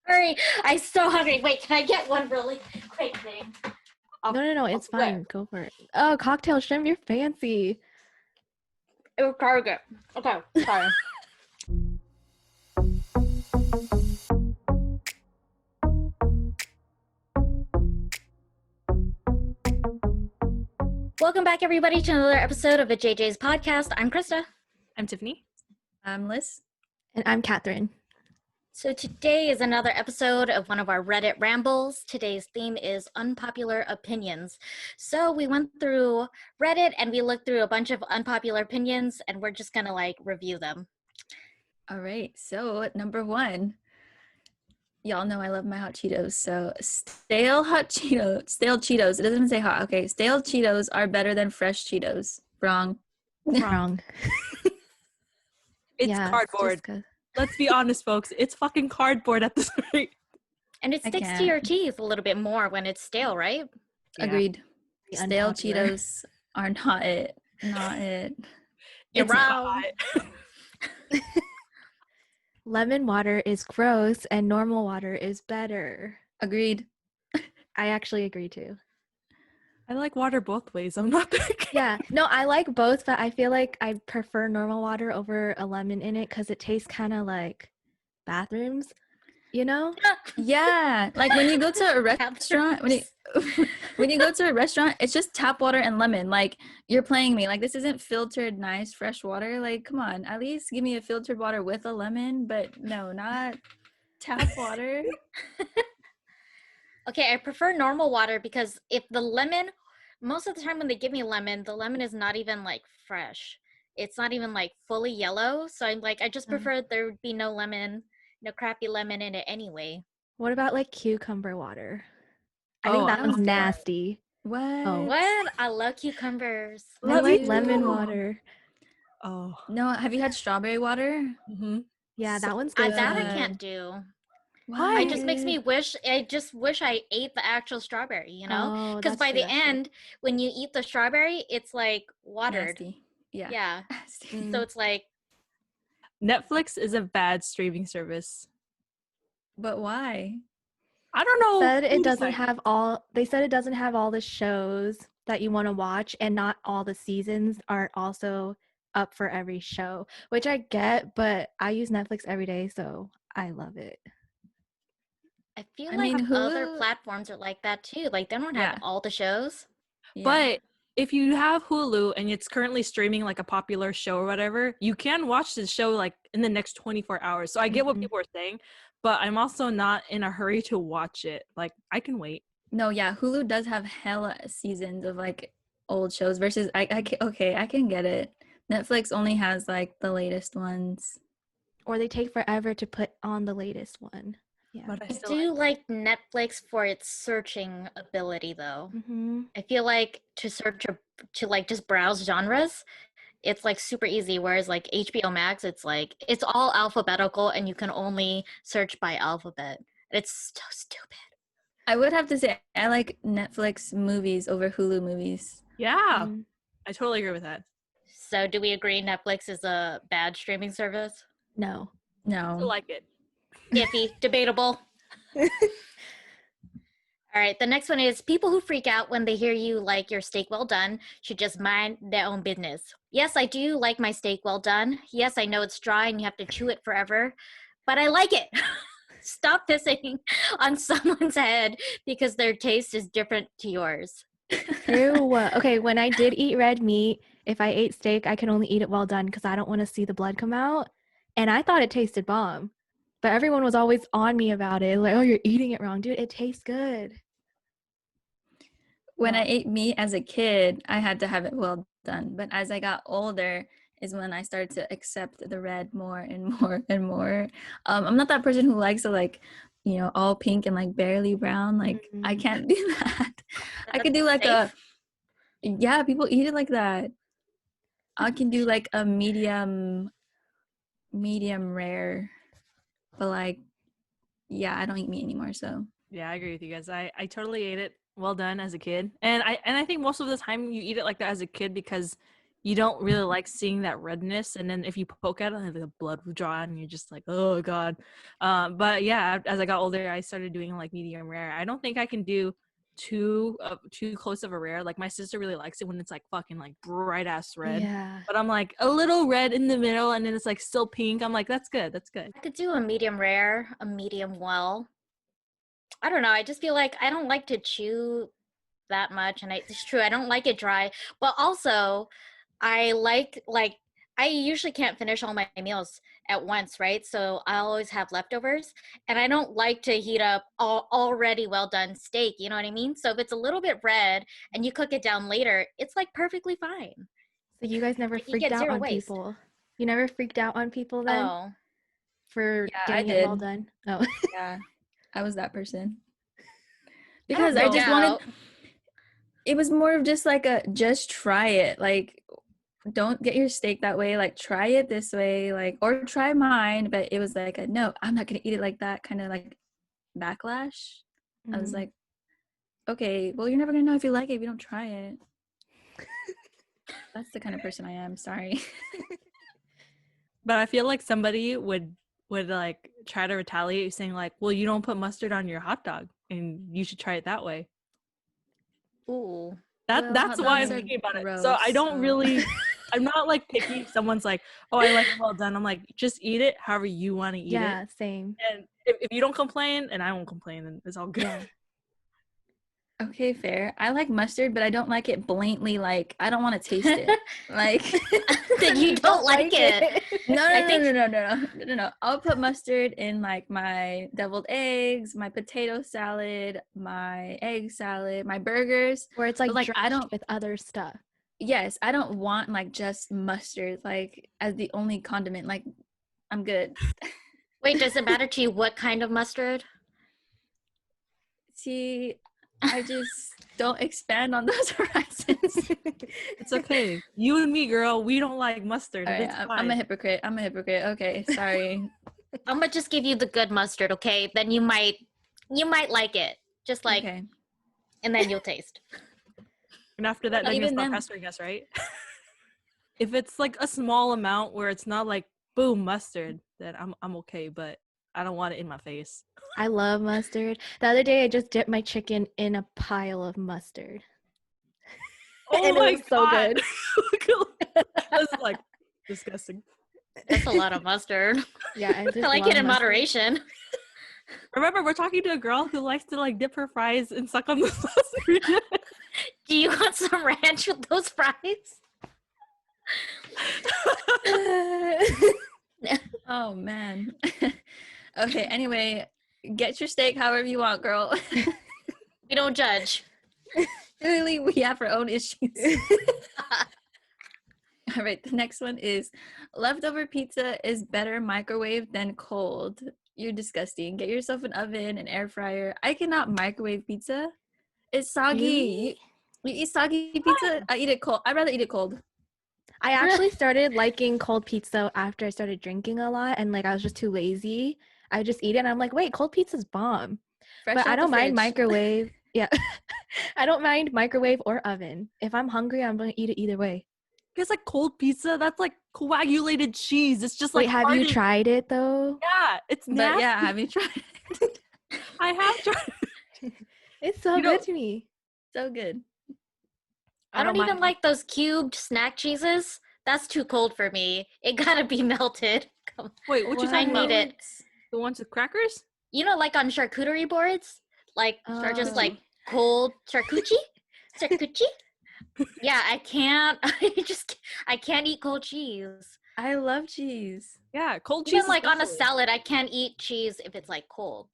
Hurry, I'm so hungry. Wait, can I get one really quick thing? No, it's fine. Go for it. Oh, cocktail shrimp, you're fancy. It was Target. Okay, sorry. Welcome back, everybody, to another episode of Vajayjays podcast. I'm Krista. I'm Tiffany. I'm Liz. And I'm Catherine. So today is another episode of one of our Reddit Rambles. Today's theme is unpopular opinions. So we went through Reddit and we looked through a bunch of unpopular opinions and we're just going to review them. All right. So number one, y'all know I love my hot Cheetos. So stale Cheetos. It doesn't even say hot. Okay. Stale Cheetos are better than fresh Cheetos. Wrong. Wrong. It's cardboard. Let's be honest, folks. It's fucking cardboard at this rate. And it sticks to your teeth a little bit more when it's stale, right? Yeah. Agreed. Stale Unpopular. Cheetos are not it. Not it. You're wrong. Lemon water is gross and normal water is better. Agreed. I actually agree too. I like water both ways. I'm not that Yeah. No, I like both, but I feel like I prefer normal water over a lemon in it because it tastes kind of like bathrooms, you know? Yeah. Like when you go to a restaurant, when you go to a restaurant, it's just tap water and lemon. Like, you're playing me. Like, this isn't filtered, nice, fresh water. Like, come on. At least give me a filtered water with a lemon. But no, not tap water. Okay, I prefer normal water because if the lemon, most of the time when they give me lemon, the lemon is not even fresh. It's not even fully yellow. So I'm I just prefer there would be no lemon, no crappy lemon in it anyway. What about cucumber water? I think that one's nasty. What? Oh. What? I love cucumbers. I like lemon water. Oh. No, have you had strawberry water? Mm-hmm. Yeah, that one's good. That I can't do. Why? It just makes me wish I ate the actual strawberry, you know? Because by the end, when you eat the strawberry, it's watered. Nasty. Yeah. Yeah. So it's Netflix is a bad streaming service. But why? I don't know. They said it doesn't have all the shows that you want to watch, and not all the seasons are also up for every show, which I get, but I use Netflix every day, so I love it. I feel Hulu, other platforms are like that too. They don't have all the shows. Yeah. But if you have Hulu and it's currently streaming a popular show or whatever, you can watch the show in the next 24 hours. So I get what people are saying, but I'm also not in a hurry to watch it. I can wait. No, yeah, Hulu does have hella seasons of old shows versus I can get it. Netflix only has the latest ones. Or they take forever to put on the latest one. Yeah. But I do like Netflix for its searching ability though. Mm-hmm. I feel to search to just browse genres, it's super easy, whereas HBO Max, it's it's all alphabetical and you can only search by alphabet. It's so stupid. I would have to say I like Netflix movies over Hulu movies. Yeah. I totally agree with that. So do we agree Netflix is a bad streaming service? No. I like it. Iffy. Debatable. All right, the next one is people who freak out when they hear you like your steak well done should just mind their own business. Yes, I do like my steak well done. Yes, I know it's dry and you have to chew it forever, but I like it. Stop pissing on someone's head because their taste is different to yours. Ew. Okay, when I did eat red meat, if I ate steak, I could only eat it well done because I don't want to see the blood come out. And I thought it tasted bomb. But everyone was always on me about it. Oh, you're eating it wrong. Dude, it tastes good. When I ate meat as a kid, I had to have it well done. But as I got older is when I started to accept the red more and more and more. I'm not that person who likes to all pink and barely brown. I can't do that. I could do people eat it like that. I can do a medium rare. But I don't eat meat anymore, so. Yeah, I agree with you guys. I totally ate it well done as a kid. And I think most of the time you eat it like that as a kid because you don't really like seeing that redness, and then if you poke at it, the blood will draw, and you're just like, oh god. But yeah, as I got older, I started doing like medium rare. I don't think I can do too close of a rare. Like my sister really likes it when it's like fucking like bright ass red. Yeah. But I'm like a little red in the middle, and then it's like still pink. I'm like, that's good. That's good. I could do a medium rare, a medium well. I don't know. I just feel like I don't like to chew that much, and it's true. I don't like it dry, but also I like I usually can't finish all my meals at once, right? So I always have leftovers, and I don't like to heat up already well done steak. You know what I mean? So if it's a little bit red and you cook it down later, it's like perfectly fine. So you guys never You freaked get out zero on waste. people? You never freaked out on people then Oh, for Yeah, I getting it well did. done? Oh. Yeah, I was that person. I don't Because I freak just out. wanted, it was more of just like a, just try it. Like, don't get your steak that way. Like, try it this way. Like, or try mine. But it was like, a, no, I'm not going to eat it like that. Kind of like backlash. I was Mm. like, okay, well, you're never going to know if you like it if you don't try it. That's the kind of person I am. Sorry. But I feel like somebody would like try to retaliate, saying like, well, you don't put mustard on your hot dog, and you should try it that way. Ooh. Well, That's hot why I'm dogs are thinking about it. So I gross, don't so- really, I'm not like picky. If someone's like, oh, I like it well done. I'm like, just eat it however you want to eat Yeah, it. same. And if you don't complain and I won't complain, then it's all good. Yeah. Okay, fair. I like mustard, but I don't like it blatantly. Like, I don't want to taste it. Like, Then you don't like it. no, I no, think- no, no, no, no, no, no, no. I'll put mustard in like my deviled eggs, my potato salad, my egg salad, my burgers. Where it's like, But, like, I drenched don't- with other stuff. Yes, I don't want like just mustard like as the only condiment. Like, I'm good. Wait, does it matter to you what kind of mustard? See, I just don't expand on those horizons. It's okay. You and me, girl, we don't like mustard. All right, It's I'm fine. a hypocrite. I'm a hypocrite. Okay, sorry. I'm gonna just give you the good mustard, okay? Then you might like it. Just like, Okay. and then you'll taste. And after that, No, then you'll even stop then- pestering us, right? If it's like a small amount where it's not like boom mustard, then I'm okay. But I don't want it in my face. I love mustard. The other day, I just dipped my chicken in a pile of mustard. Oh And it my was so god! good. That's like disgusting. That's a lot of mustard. Yeah, I, just I like love it in mustard. moderation. Remember, we're talking to a girl who likes to like dip her fries and suck on the mustard. Do you want some ranch with those fries? Oh man. Okay, anyway, get your steak however you want, girl. We don't judge. Clearly, we have our own issues. All right, the next one is leftover pizza is better microwave than cold. You're disgusting. Get yourself an oven, an air fryer. I cannot microwave pizza. It's soggy. You eat soggy pizza? I eat it cold. I'd rather eat it cold. I actually started liking cold pizza after I started drinking a lot, and like I was just too lazy. I would just eat it, and I'm like, wait, cold pizza's bomb. Fresh But out I the don't mind fridge. microwave. Yeah, I don't mind microwave or oven. If I'm hungry, I'm gonna eat it either way. It's like cold pizza. That's like coagulated cheese. It's just like. Wait, have you hardened- tried it though? Yeah, it's But nasty. yeah, have you tried it? I have tried. It's so You good know- to me. So good. I don't even mind- like those cubed snack cheeses. That's too cold for me. It gotta be melted. Come- Wait, what you I talking need about? it. The ones with crackers? You know, like on charcuterie boards, like are just Oh. like cold charcuterie. Yeah, I can't. I can't eat cold cheese. I love cheese. Yeah, cold cheese. Even like on a especially. salad, I can't eat cheese if it's like cold.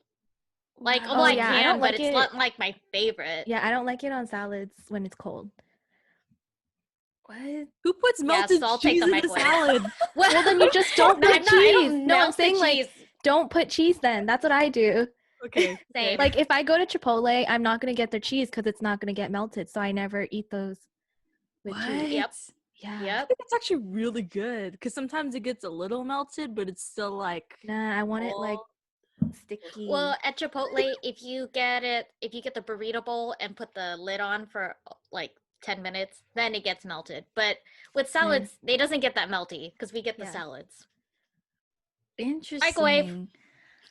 Like, Wow. well, I yeah, I can, don't but like it's it. not like my favorite. Yeah, I don't like it on salads when it's cold. What? Who puts Yeah, melted so I'll take cheese the in a microwave. salad? Well, then you just don't No, put I'm not- cheese. I don't No, I'm melt the saying like cheese. don't put cheese. Then that's what I do. Okay. Same. Like if I go to Chipotle, I'm not gonna get their cheese because it's not gonna get melted. So I never eat those with What? cheese. Yep. Yeah. I Yep. think it's actually really good because sometimes it gets a little melted, but it's still like. Nah, I want it like Oh. sticky. Well, at Chipotle, if you get the burrito bowl and put the lid on for like 10 minutes, then it gets melted. But with salads, they doesn't get that melty because we get the Yeah. salads. Interesting.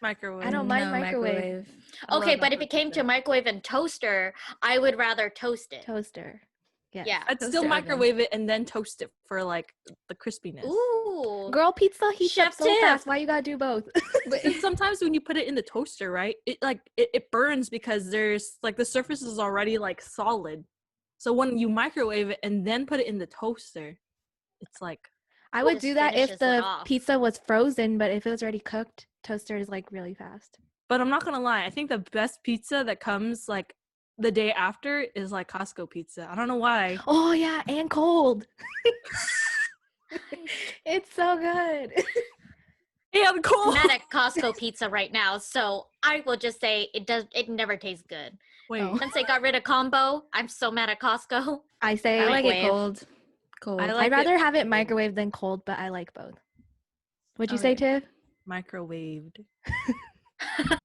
Microwave. I don't mind No, microwave. I love Okay, but that if for it came to pizza. microwave and toaster, I would rather toast it. Toaster. Yes. Yeah. I'd still Toaster oven. microwave it and then toast it for like the crispiness. Ooh. Girl, pizza heats Chef up so tip. fast. Why you gotta do both? Because sometimes when you put it in the toaster, right, it burns because there's like the surface is already like solid. So when you microwave it and then put it in the toaster, it's like I would Just do that if finishes it the off. pizza was frozen, but if it was already cooked, toaster is like really fast. But I'm not gonna lie, I think the best pizza that comes like the day after is like Costco pizza. I don't know why. Oh yeah, and cold. It's so good. And cold. I'm not at Costco pizza right now, so I will just say it never tastes good. Wait, Oh. Since they got rid of combo, I'm so mad at Costco. I say I like it Microwave. cold. Cold. I like I'd rather it have it microwaved than cold, but I like both. What'd you say, Okay. Tiff? microwaved.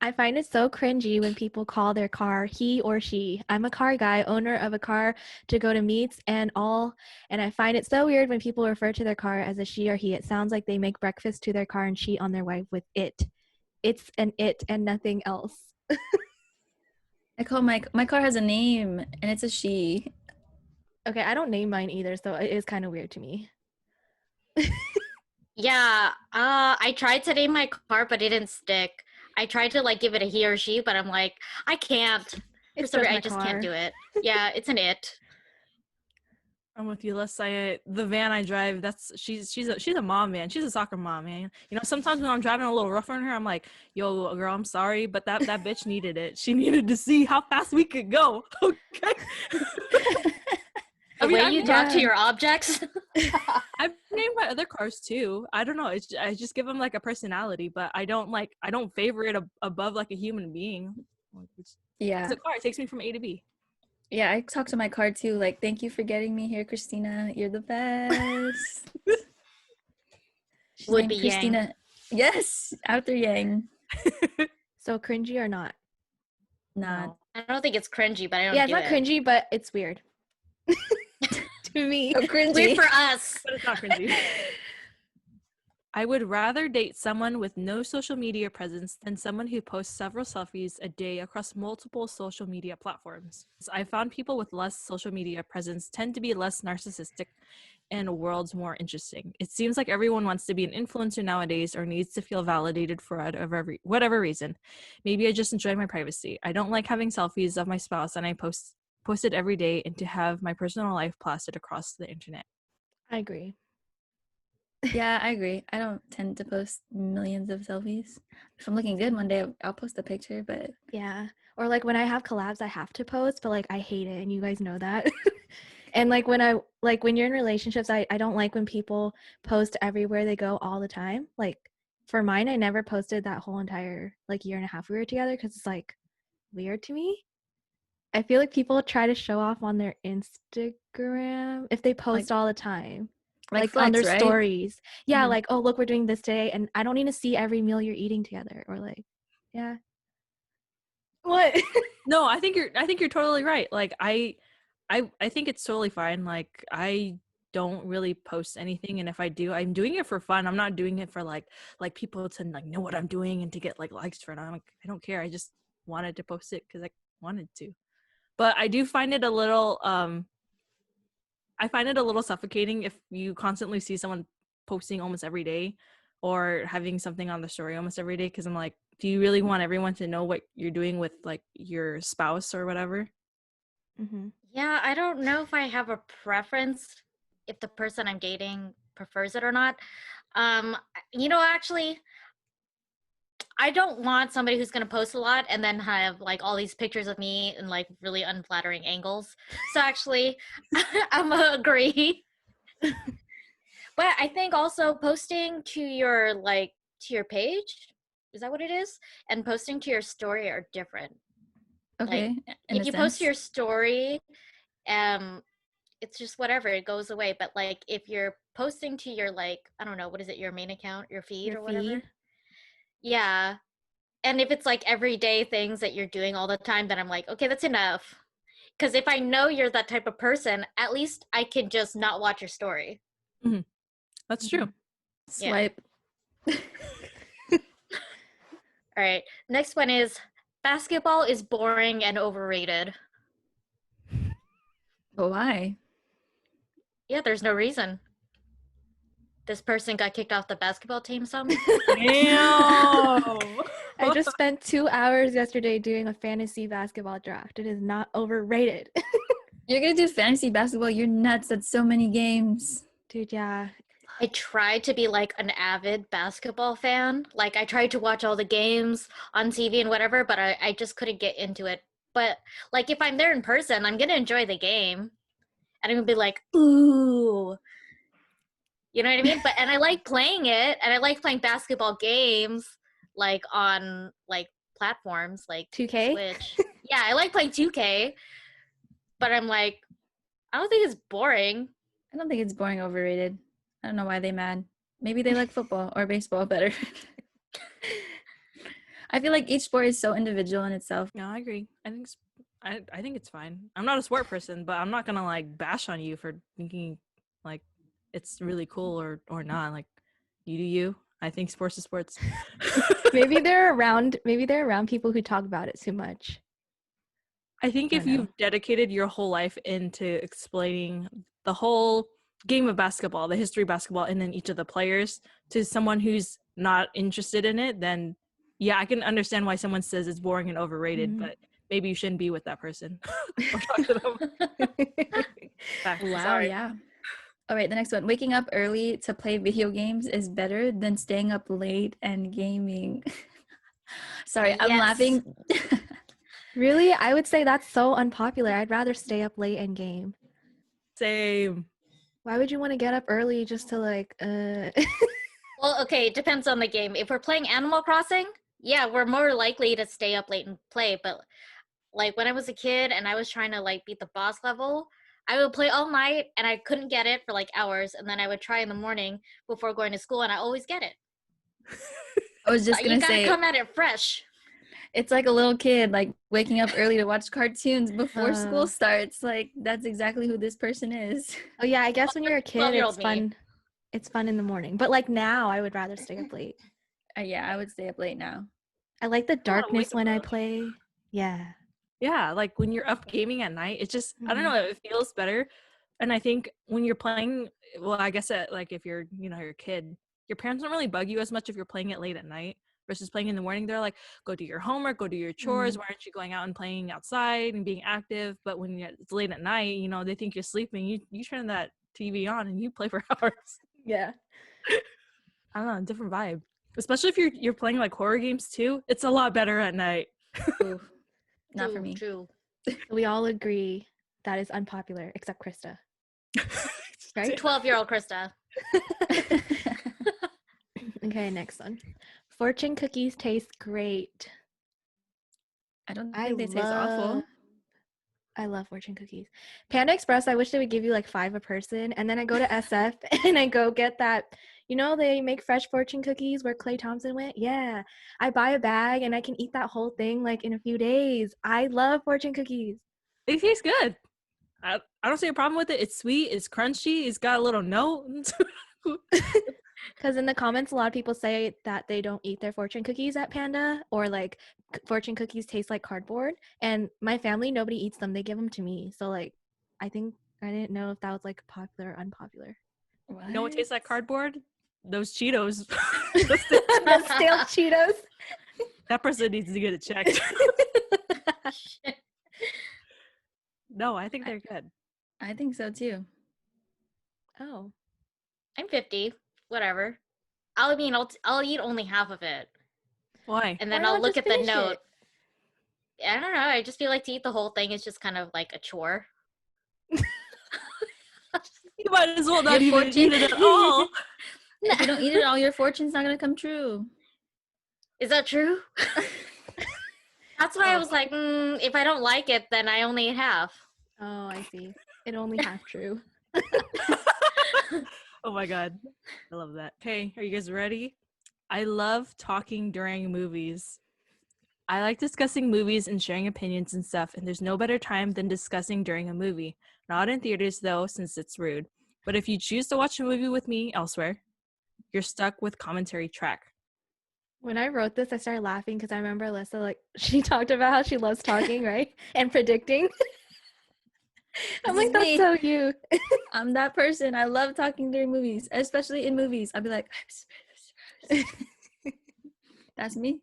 I find it so cringy when people call their car he or she. I'm a car guy, owner of a car to go to meets and all, and I find it so weird when people refer to their car as a she or he. It sounds like they make breakfast to their car and cheat on their wife with it. It's an it and nothing else. I call my car has a name and it's a she. Okay, I don't name mine either, so it is kind of weird to me. Yeah, I tried to name my car, but it didn't stick. I tried to like give it a he or she, but I'm like, I can't. It's For some just reason, my I just car. can't do it. Yeah, it's an it. I'm with you. Let's say the van I drive. She's a mom, man. She's a soccer mom, man. You know, sometimes when I'm driving a little rough on her, I'm like, "Yo, girl, I'm sorry, but that bitch needed it. She needed to see how fast we could go." Okay. The way you talk to yeah. your objects. I've named my other cars too. I don't know. I just give them like a personality, but I don't favor it above like a human being. It's Yeah. a car. It takes me from A to B. Yeah, I talk to my car too. Like, thank you for getting me here, Christina. You're the best. She's Would named be Yang. Christina. Yes, after Yang. So cringy or not? Not. No. I don't think it's cringy, but I don't Yeah, it's do not it. cringy, but it's weird. To me. So cringy. Weird for us. But it's not cringy. I would rather date someone with no social media presence than someone who posts several selfies a day across multiple social media platforms. I found people with less social media presence tend to be less narcissistic and worlds more interesting. It seems like everyone wants to be an influencer nowadays or needs to feel validated for whatever reason. Maybe I just enjoy my privacy. I don't like having selfies of my spouse and I post it every day and to have my personal life plastered across the internet. I agree. Yeah, I agree. I don't tend to post millions of selfies. If I'm looking good one day, I'll post a picture, but Yeah. Or like when I have collabs, I have to post, but like I hate it and you guys know that. And like when you're in relationships, I don't like when people post everywhere they go all the time. Like for mine, I never posted that whole entire like year and a half we were together because it's like weird to me. I feel like people try to show off on their Instagram if they post all the time. Like on flex, their right? stories. Yeah, Mhm. like, oh, look, we're doing this today. And I don't need to see every meal you're eating together. Or like, yeah. What? No, I think you're totally right. Like I think it's totally fine. Like I don't really post anything, and if I do, I'm doing it for fun. I'm not doing it for like people to like know what I'm doing and to get like likes for it. I don't care. I just wanted to post it because I wanted to. But I do find it a little suffocating if you constantly see someone posting almost every day or having something on the story almost every day, because I'm like, do you really want everyone to know what you're doing with like your spouse or whatever? Mm-hmm. Yeah, I don't know if I have a preference if the person I'm dating prefers it or not. Actually, I don't want somebody who's going to post a lot and then have like all these pictures of me in like really unflattering angles. So actually, I'm gonna agree. But I think also posting to your page, is that what it is? And posting to your story are different. Okay. in If a you post to your sense. story, it's just whatever, it goes away. But like if you're posting to your like, I don't know, what is it, your main account, your feed Your or whatever? feed. Yeah. And if it's like everyday things that you're doing all the time, then I'm like, okay, that's enough. Because if I know you're that type of person, at least I can just not watch your story. That's true. Yeah. Swipe. All right. Next one is basketball is boring and overrated. But why? Yeah, there's no reason. This person got kicked off the basketball team some. Damn. I just spent 2 hours yesterday doing a fantasy basketball draft. It is not overrated. You're gonna do fantasy basketball? You're nuts. That's so many games. Dude, yeah. I tried to be like an avid basketball fan. Like I tried to watch all the games on TV and whatever, but I just couldn't get into it. But like if I'm there in person, I'm gonna enjoy the game. And I'm gonna be like, ooh. You know what I mean? But and I like playing it, and I like playing basketball games like on like platforms like 2K? Switch. Yeah, I like playing 2K. But I'm like, I don't think it's boring. I don't think it's boring, overrated. I don't know why they mad. Maybe they like football or baseball better. I feel like each sport is so individual in itself. No, I agree. I think it's fine. I'm not a sport person, but I'm not gonna like bash on you for thinking like it's really cool or not. Like you do you. I think sports is sports. Maybe they're around people who talk about it too much. I think I if don't know. you've dedicated your whole life into explaining the whole game of basketball, the history of basketball, and then each of the players to someone who's not interested in it, then yeah, I can understand why someone says it's boring and overrated, but maybe you shouldn't be with that person. Or talk to them. Facts. Wow, Sorry. yeah. All right, the next one. Waking up early to play video games is better than staying up late and gaming. Sorry, I'm Yes. laughing. Really? I would say that's so unpopular. I'd rather stay up late and game. Same. Why would you want to get up early just to like Well, okay, it depends on the game. If we're playing Animal Crossing, yeah, we're more likely to stay up late and play. But like when I was a kid and I was trying to like beat the boss level, I would play all night and I couldn't get it for like hours, and then I would try in the morning before going to school, and I always get it. I was just You gonna gotta say, come at it fresh. it's like a little kid, like waking up early to watch cartoons before Oh. school starts. Like that's exactly who this person is. Oh yeah, I guess when you're a kid 12-year-old it's me. fun. It's fun in the morning. But like now I would rather stay up late. Yeah, I would stay up late now. I like the wake darkness up when I early. play. Yeah. Yeah, like when you're up gaming at night, it just I don't know, it feels better. And I think when you're playing, well, I guess like if you're you're a kid, your parents don't really bug you as much if you're playing it late at night versus playing in the morning. They're like, go do your homework, go do your chores. Why aren't you going out and playing outside and being active? But when it's late at night, they think you're sleeping. You turn that TV on and you play for hours. Yeah. I don't know, different vibe. Especially if you're playing like horror games too. It's a lot better at night. Ooh, not for me. True. We all agree that is unpopular except Krista. Right? 12-year-old Krista. Okay, next one. Fortune cookies taste great. I don't think they taste awful. I love fortune cookies. Panda Express, I wish they would give you like 5 a person. And then I go to SF and I go get that, they make fresh fortune cookies where Klay Thompson went. Yeah. I buy a bag and I can eat that whole thing like in a few days. I love fortune cookies. They taste good. I don't see a problem with it. It's sweet. It's crunchy. It's got a little note. Because in the comments, a lot of people say that they don't eat their fortune cookies at Panda, or like fortune cookies taste like cardboard. And my family, nobody eats them. They give them to me. So like, I didn't know if that was like popular or unpopular. What? You know what tastes like cardboard? Those Cheetos. The stale Cheetos. That person needs to get it checked. No, I think they're good. I think so too. Oh. I'm 50. Whatever. I'll eat only half of it, Why? and then Why I'll not look just at the finish note. it? I don't know. I just feel like to eat the whole thing is just kind of like a chore. You might as well not Your even eat it at all. If you don't eat it all, your fortune's not gonna come true. Is that true? That's why I was like, if I don't like it, then I only eat half. Oh, I see. It only half true. Oh my god. I love that. Okay, are you guys ready? I love talking during movies. I like discussing movies and sharing opinions and stuff, and there's no better time than discussing during a movie. Not in theaters, though, since it's rude. But if you choose to watch a movie with me elsewhere, you're stuck with commentary track. When I wrote this, I started laughing because I remember Alyssa, like, she talked about how she loves talking, right? And predicting. I'm This like, is that's me. so you. I'm that person. I love talking during movies, especially in movies. I'll be like, that's me.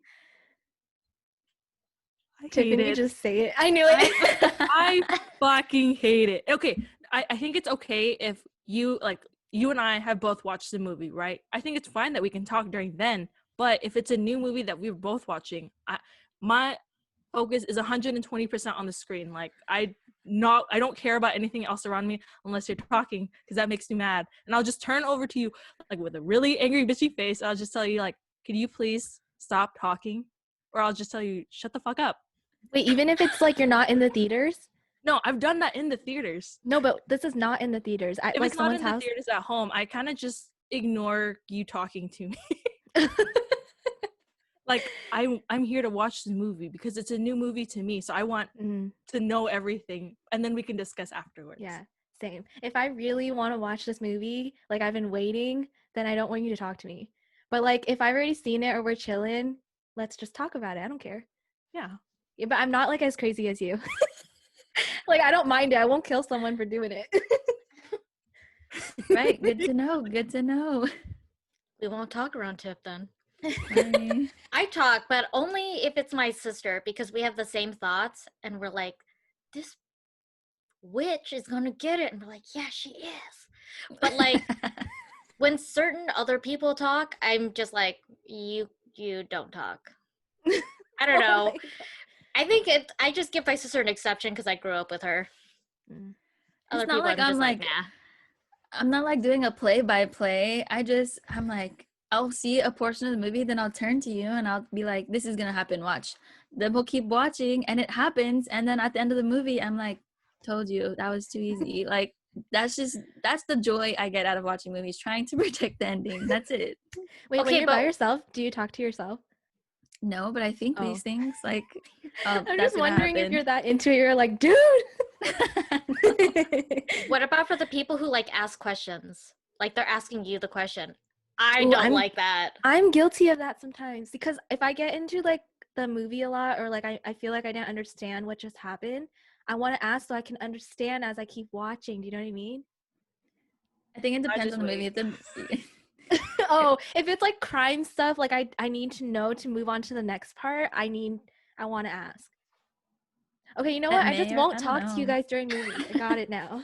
I hate Tiffany, it. just say it. I knew it. I fucking hate it. Okay, I think it's okay if you and I have both watched the movie, right? I think it's fine that we can talk during then. But if it's a new movie that we're both watching, my focus is 120% on the screen. Like I don't care about anything else around me unless you're talking, because that makes me mad. And I'll just turn over to you like with a really angry bitchy face. I'll just tell you like, can you please stop talking? Or I'll just tell you, shut the fuck up. Wait, even if it's like you're not in the theaters? No, I've done that in the theaters. No, but this is not in the theaters. If Like it's not in someone's the house. theaters at home, I kind of just ignore you talking to me. Like I'm here to watch the movie because it's a new movie to me, so I want to know everything, and then we can discuss afterwards. Yeah, same. If I really want to watch this movie, like I've been waiting, then I don't want you to talk to me. But like if I've already seen it or we're chilling, let's just talk about it. I don't care. Yeah. Yeah, but I'm not like as crazy as you. Like I don't mind it. I won't kill someone for doing it. Right. Good to know. Good to know. We won't talk around Tip then. Sorry. I talk, but only if it's my sister, because we have the same thoughts and we're like, this witch is gonna get it. And we're like, yeah, she is. But like when certain other people talk, I'm just like, you don't talk. I don't know. Oh my God. I think I just give my sister an exception because I grew up with her. Other It's not people, like I'm just I'm like, like nah. I'm not like doing a play-by-play. I'm like, I'll see a portion of the movie, then I'll turn to you and I'll be like, this is gonna happen, watch. Then we'll keep watching and it happens, and then at the end of the movie, I'm like, told you, that was too easy. Like that's the joy I get out of watching movies, trying to predict the ending. That's it. Wait, when Okay, you're by but- yourself, do you talk to yourself? No, but I think Oh. these things like I'm that's just gonna wondering if happen. you're that into it. You're like, dude. What about for the people who like ask questions? Like they're asking you the question. I Ooh, don't like that. I'm guilty of that sometimes because if I get into like the movie a lot or like I feel like I didn't understand what just happened, I want to ask so I can understand as I keep watching. Do you know what I mean? I think it depends just on the movie. wait. Oh, if it's like crime stuff, like I need to know to move on to the next part. I want to ask. Okay, you know what? I just won't talk to you guys during movies. I got it now.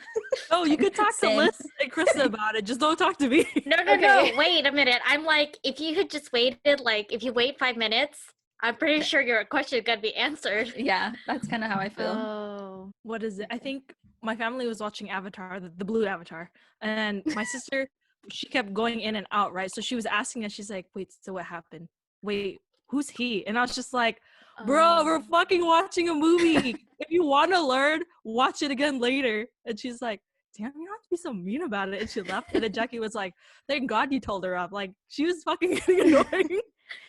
Oh, you could talk to Same. Liz and Krista about it. Just don't talk to me. No, Okay. wait a minute. I'm like, if you had just waited, like if you wait 5 minutes, I'm pretty sure your question is gonna be answered. Yeah, that's kind of how I feel. Oh. What is it? I think my family was watching Avatar, the blue Avatar, and my sister, she kept going in and out, right? So she was asking us, she's like, wait, so what happened? Wait, who's he? And I was just like, bro, we're fucking watching a movie. If you want to learn, watch it again later. And she's like, damn, you don't have to be so mean about it. And she left. And then Jackie was like, thank God you told her up. Like, she was fucking getting annoying.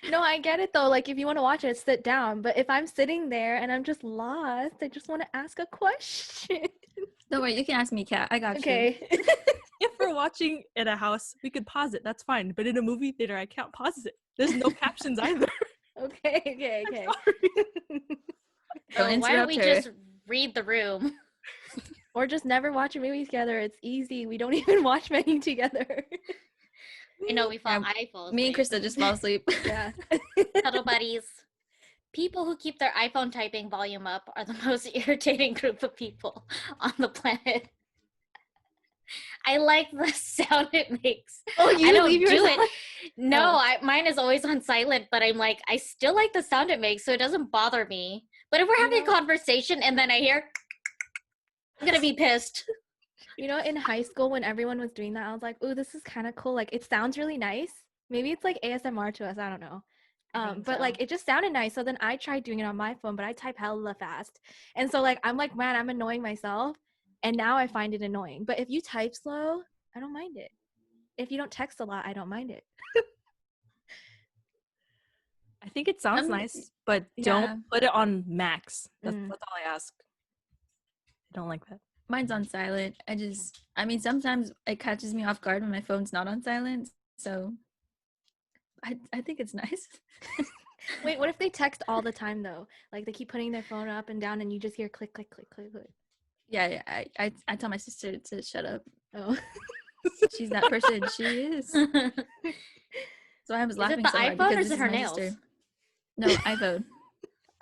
No, I get it though. Like if you want to watch it, sit down. But if I'm sitting there and I'm just lost, I just want to ask a question. Don't worry, you can ask me, Kat. I got you. Okay. If we're watching in a house, we could pause it. That's fine. But in a movie theater, I can't pause it. There's no captions either. Okay. Don't Oh, why don't interrupt we her. just read the room? Or just never watch a movie together. It's easy. We don't even watch many together. I know we fall. Yeah, I fall. Me and asleep. Krista just fall asleep. Yeah. Cuddle buddies. People who keep their iPhone typing volume up are the most irritating group of people on the planet. I like the sound it makes. Oh, you I don't leave do yours it. on? No, Oh. mine is always on silent, but I'm like, I still like the sound it makes, so it doesn't bother me. But if we're having a conversation and then I hear, I'm gonna be pissed. You know, in high school when everyone was doing that, I was like, "Ooh, this is kind of cool. Like, it sounds really nice. Maybe it's like ASMR to us. I don't know." I think But so. like, it just sounded nice. So then I tried doing it on my phone, but I type hella fast, and so like, I'm like, man, I'm annoying myself, and now I find it annoying. But if you type slow, I don't mind it. If you don't text a lot, I don't mind it. I think it sounds nice, but don't put it on max. That's all I ask. I don't like that. Mine's on silent. I mean, sometimes it catches me off guard when my phone's not on silent. So I think it's nice. Wait, what if they text all the time though? Like they keep putting their phone up and down and you just hear click, click, click, click, click. Yeah. I tell my sister to shut up. Oh. She's that person. She is. So I was laughing it the so hard iPhone or because is this it her my nails? sister. No, iPhone.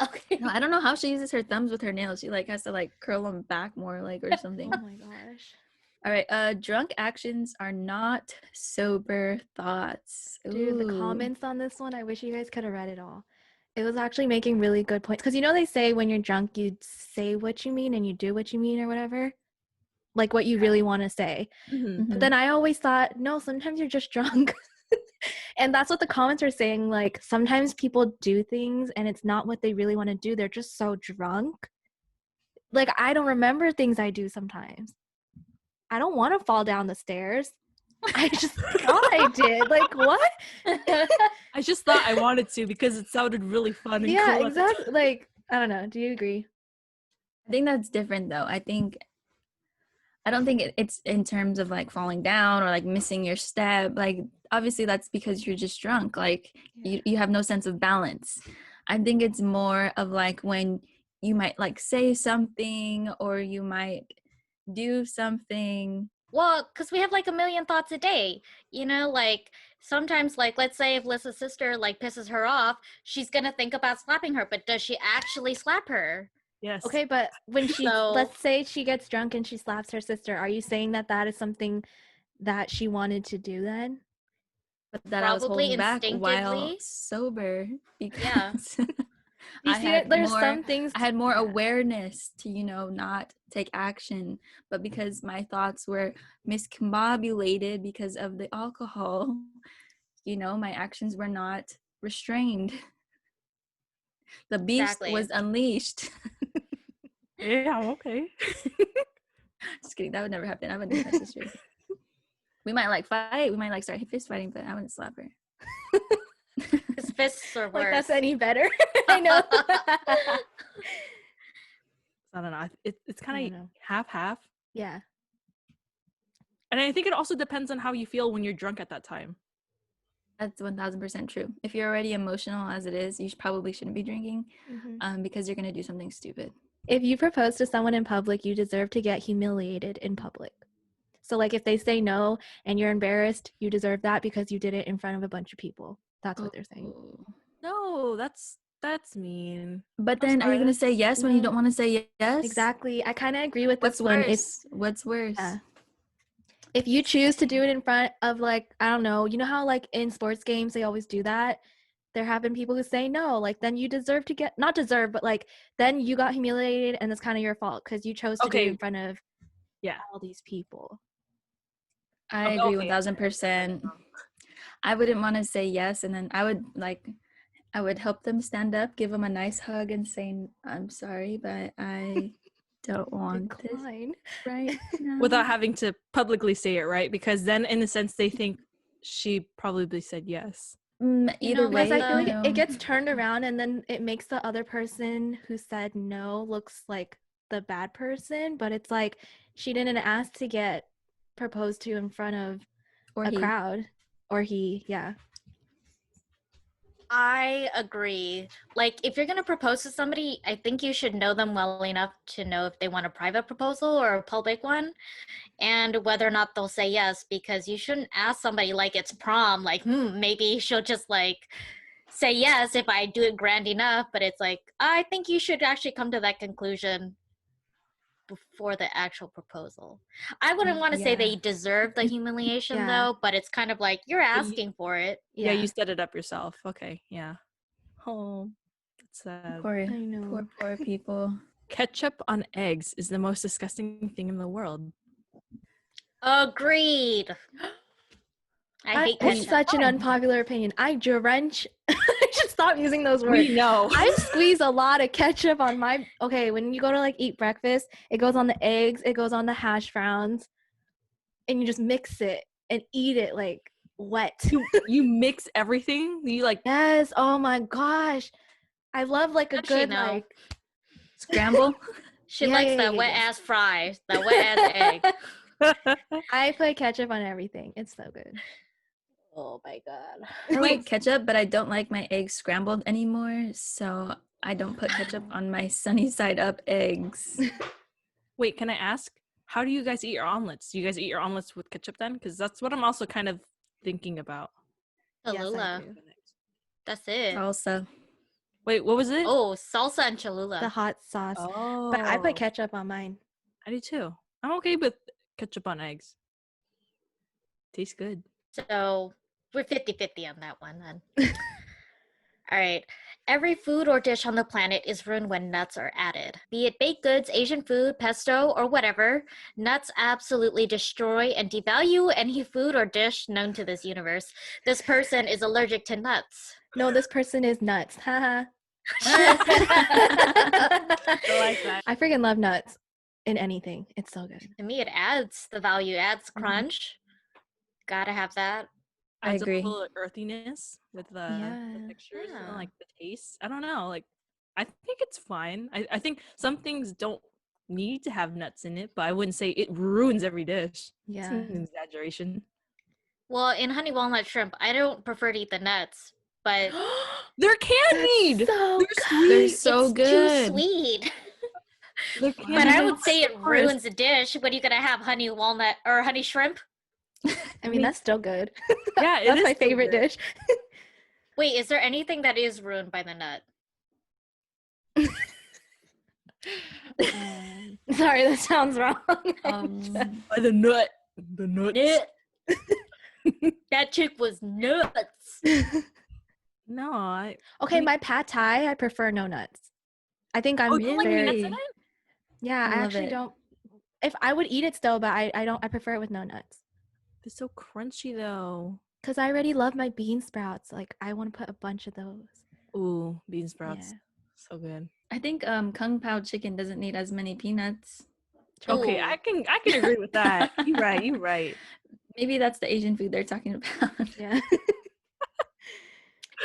Okay. No, I don't know how she uses her thumbs with her nails. She like has to like curl them back more like or something. Oh my gosh. All right. Drunk actions are not sober thoughts. Dude, the comments on this one, I wish you guys could have read it all. It was actually making really good points. Because they say when you're drunk, you say what you mean and you do what you mean or whatever. Like what you really want to say. Mm-hmm. But then I always thought, no, sometimes you're just drunk. And that's what the comments are saying. Like sometimes people do things and it's not what they really want to do. They're just so drunk. Like I don't remember things I do sometimes. I don't want to fall down the stairs. I just thought I did. Like what? I just thought I wanted to because it sounded really fun and Yeah, cool. exactly. Like I don't know. Do you agree? I think that's different though. I don't think it's in terms of like falling down or like missing your step. Like obviously that's because you're just drunk. Like you have no sense of balance. I think it's more of like when you might like say something or you might do something. Well, because we have like a million thoughts a day, like sometimes, like, let's say if Lissa's sister like pisses her off, she's gonna think about slapping her, but does she actually slap her? Yes. Okay, but when let's say she gets drunk and she slaps her sister, are you saying that is something that she wanted to do then? But that Probably I was holding back while instinctively. sober because Yeah. You see that there's some things I had more awareness to not take action, but because my thoughts were miscombobulated because of the alcohol, my actions were not restrained. The beast was unleashed. Yeah, okay. Just kidding, that would never happen. I wouldn't hit my sister. We might like fight, we might like start fist fighting, but I wouldn't slap her. His fists are worse. Like that's any better. I know. I don't know. It's kind of half. Yeah. And I think it also depends on how you feel when you're drunk at that time. That's 1000% true. If you're already emotional as it is, you probably shouldn't be drinking because you're going to do something stupid. If you propose to someone in public, you deserve to get humiliated in public. So like if they say no and you're embarrassed, you deserve that because you did it in front of a bunch of people. That's what they're saying. No, that's mean. But then are you going to say yes when you don't want to say yes? Exactly. I kind of agree with this one. What's worse? If you choose to do it in front of like, I don't know, you know how like in sports games they always do that? There have been people who say no, like then you deserve to get, not deserve, but like then you got humiliated and it's kind of your fault because you chose to do it in front of all these people. I agree 1000%. I wouldn't want to say yes, and then I would help them stand up, give them a nice hug and say, I'm sorry, but I don't want this right now. Without having to publicly say it, right? Because then in a sense they think she probably said yes. Either way, because I feel like it gets turned around and then it makes the other person who said no looks like the bad person, but it's like she didn't ask to get proposed to in front of a crowd. Or he, yeah. I agree. Like, if you're going to propose to somebody, I think you should know them well enough to know if they want a private proposal or a public one, and whether or not they'll say yes, because you shouldn't ask somebody like it's prom, like, maybe she'll just, like, say yes if I do it grand enough, but it's like, I think you should actually come to that conclusion before the actual proposal. I wouldn't want to say they deserve the humiliation though, but it's kind of like you're asking for it. Yeah, you set it up yourself. Okay, yeah. Oh, that's sad. Poor people. Ketchup on eggs is the most disgusting thing in the world. Agreed. I hate ketchup. It's such an unpopular opinion. I drench. I should stop using those words. We know. I squeeze a lot of ketchup on my. Okay, when you go to like eat breakfast, it goes on the eggs, it goes on the hash browns, and you just mix it and eat it like What? You mix everything. You like Yes. Oh my gosh. I love like a How'd she good know? like. Scramble. She Yeah, likes yeah, that yeah, wet yes. ass fry, that wet ass egg. I put ketchup on everything. It's so good. Oh my god. Or Wait, like ketchup, but I don't like my eggs scrambled anymore, so I don't put ketchup on my sunny side up eggs. Wait, can I ask? How do you guys eat your omelets? Do you guys eat your omelets with ketchup then? Because that's what I'm also kind of thinking about. yes, I Cholula. do. That's it. Salsa. Wait, what was it? Oh, salsa and The Cholula. hot sauce. Oh, But I put ketchup on mine. I do too. I'm okay with ketchup on eggs. Tastes good. So we're 50-50 on that one then. All right. Every food or dish on the planet is ruined when nuts are added. Be it baked goods, Asian food, pesto, or whatever, nuts absolutely destroy and devalue any food or dish known to this universe. This person is allergic to nuts. No, this person is nuts. Haha. I like that. I freaking love nuts in anything. It's so good. To me, it adds the value, adds crunch. Gotta have that. I Adds agree. a little earthiness with the Yeah. textures Yeah. and like the taste. I don't know. Like, I think it's fine. I think some things don't need to have nuts in it, but I wouldn't say it ruins every dish. It's Yeah. an exaggeration. Well, in honey walnut shrimp, I don't prefer to eat the nuts, but They're candied. so They're good. sweet. They're so it's good. too sweet. They're But candied. I They're would not say it sours. ruins a dish. What are you gonna have? Honey walnut or honey shrimp? I mean, that's still good. Yeah, it That's is my still favorite good. dish. Wait, is there anything that is ruined by the nut? Sorry, that sounds wrong. By the nut. The nuts. That chick was nuts. No, I. Okay, mean- my pad thai, I prefer no nuts. I think I'm Oh, you don't like very. nuts in it? Yeah, I I love actually it. don't. If I would eat it still, but I don't. I prefer it with no nuts. They're so crunchy though. Cause I already love my bean sprouts. Like I want to put a bunch of those. Ooh, bean sprouts. Yeah. So good. I think Kung Pao chicken doesn't need as many peanuts. Okay, Ooh. I can agree with that. You're right. You're right. Maybe that's the Asian food they're talking about. Yeah.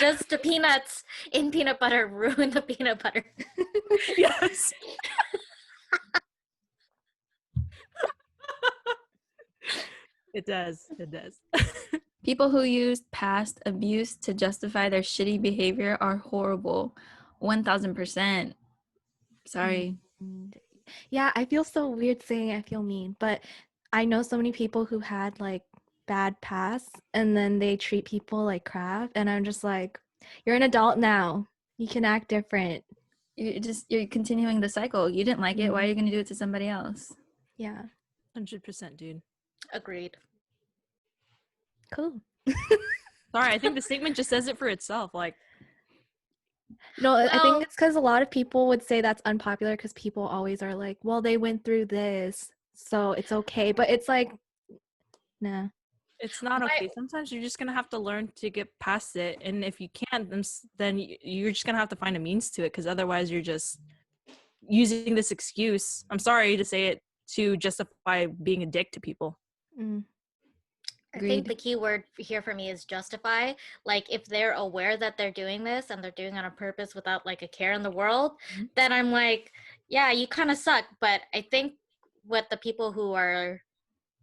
Does the peanuts in peanut butter ruin the peanut butter? Yes. It does. It does. People who use past abuse to justify their shitty behavior are horrible. 1000%. Sorry. And yeah, I feel so weird saying I feel mean, but I know so many people who had like bad pasts and then they treat people like crap, and I'm just like, you're an adult now. You can act different. You're continuing the cycle. You didn't like it. Why are you going to do it to somebody else? Yeah. 100%, dude. Agreed. Cool. Sorry, I think the statement just says it for itself. Like, No, I Well- think it's because a lot of people would say that's unpopular because people always are like, well, they went through this, so it's okay. But it's like, nah. it's not Why- okay. Sometimes you're just gonna have to learn to get past it, and if you can't, then you're just gonna have to find a means to it. Because otherwise, you're just using this excuse. I'm sorry to say it, to justify being a dick to people. Mm. I think Agreed. the key word here for me is justify. Like if they're aware that they're doing this and they're doing it on purpose without like a care in the world, then I'm like, yeah, you kind of suck. But I think what the people who are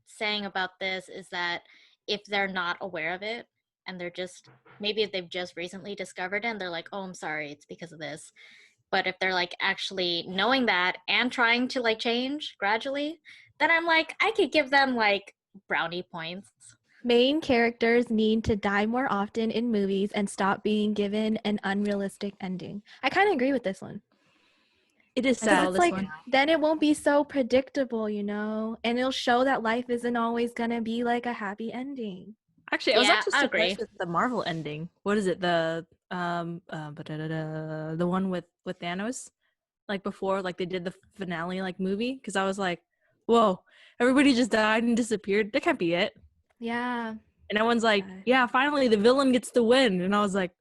saying about this is that if they're not aware of it and they're just, maybe if they've just recently discovered it and they're like, oh, I'm sorry, it's because of this. But if they're like actually knowing that and trying to like change gradually, then I'm like, I could give them like brownie points. Main characters need to die more often in movies and stop being given an unrealistic ending. I kind of agree with this one. It is I sad. saw It's this like, one. then it won't be so predictable, you know? And it'll show that life isn't always going to be like a happy ending. Actually, I was Yeah, actually I surprised agree. with the Marvel ending. What is it? The the one with Thanos, like before, like they did the finale like movie. Because I was like, whoa, everybody just died and disappeared. That can't be it. Yeah. And everyone's like, Right. yeah, finally the villain gets to win. And I was like,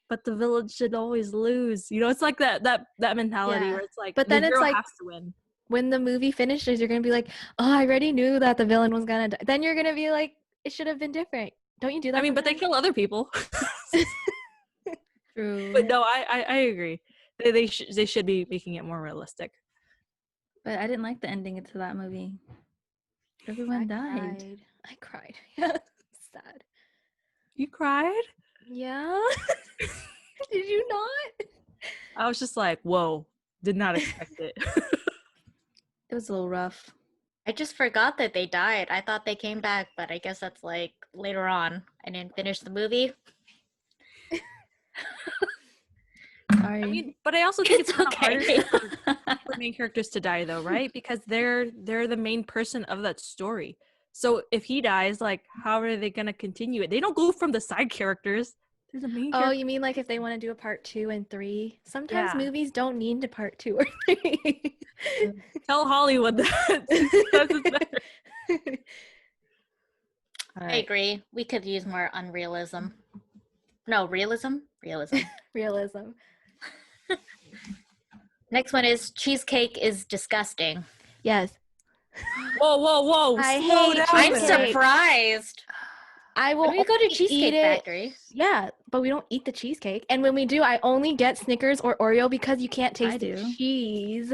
but the villain should always lose. You know, it's like that mentality Yeah. where it's like, But the then it's hero like- has to win. When the movie finishes, you're going to be like, oh, I already knew that the villain was going to die. Then you're going to be like, it should have been different. Don't you do that? I mean, but they sometimes? kill other people. True. But no, I agree. They should be making it more realistic. But I didn't like the ending to that movie. Everyone died. I cried. Yeah, sad. You cried? Yeah. Did you not? I was just like, whoa, did not expect it. It was a little rough. I just forgot that they died. I thought they came back, but I guess that's like later on. I didn't finish the movie. Sorry. I mean, but I also think it's It's kind of okay. harder for main characters to die though, right? Because they're the main person of that story. So if he dies, like, how are they gonna continue it? They don't go from the side characters. They're the main Oh, character. you mean like if they want to do a part 2 and 3? Sometimes Yeah. movies don't need a part 2 or 3. Tell Hollywood that. Because it's better. All I right. agree. We could use more unrealism. No, realism? Realism. Realism. Next one is cheesecake is disgusting. Yes. Whoa. I Slow hate down I'm cheesecake. there. surprised. I will When we go to only Cheesecake eat it. Factory. Yeah, but we don't eat the cheesecake. And when we do, I only get Snickers or Oreo because you can't I taste the do. cheese.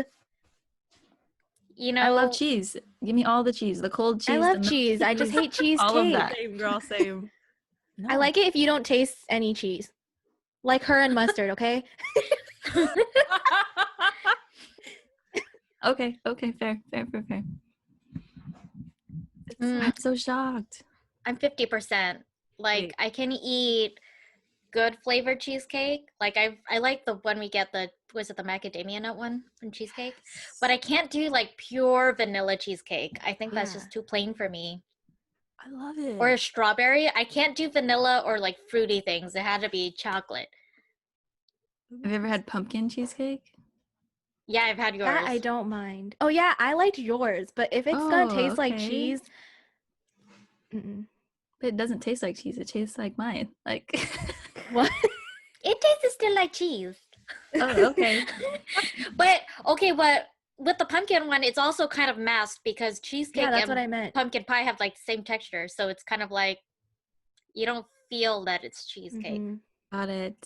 You know, I love cheese. Give me all the cheese. The cold cheese. I love the cheese. I just hate all of cheesecake. that. Same, girl, same. No. I like it if you don't taste any cheese. Like her and mustard, okay? Okay, fair. I'm so shocked. I'm 50%. Like, Wait. I can eat good flavored cheesecake. Like, I like the one we get, was it the macadamia nut one from cheesecake? But I can't do like pure vanilla cheesecake. I think that's Yeah. just too plain for me. I love it. Or a strawberry. I can't do vanilla or like fruity things. It had to be chocolate. Have you ever had pumpkin cheesecake? Yeah, I've had yours. That I don't mind. Oh yeah, I liked yours, but if it's gonna taste like okay. cheese, mm-mm. But it doesn't taste like cheese. It tastes like mine. Like, What? It tastes still like cheese. oh, okay. But with the pumpkin one, it's also kind of masked because cheesecake Yeah, that's and what I meant. pumpkin pie have like the same texture. So it's kind of like you don't feel that it's cheesecake. Mhm. Got it.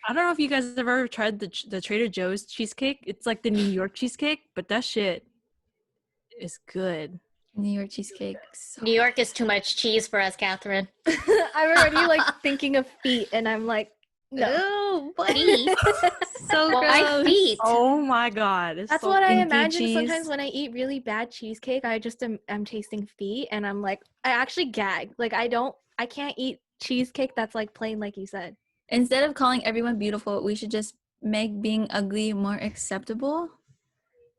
I don't know if you guys have ever tried the Trader Joe's cheesecake. It's like the New York cheesecake, but that shit is good. New York cheesecake. So New York is too much cheese for us, Catherine. I'm already like thinking of feet, and I'm like, no. Ew, what? Feet? So Well, my gross. feet. Oh my god. It's That's so what I Stinky imagine cheese. sometimes when I eat really bad cheesecake. I just I'm tasting feet, and I'm like, I actually gag. Like I can't eat cheesecake that's like plain, like you said. Instead of calling everyone beautiful, we should just make being ugly more acceptable.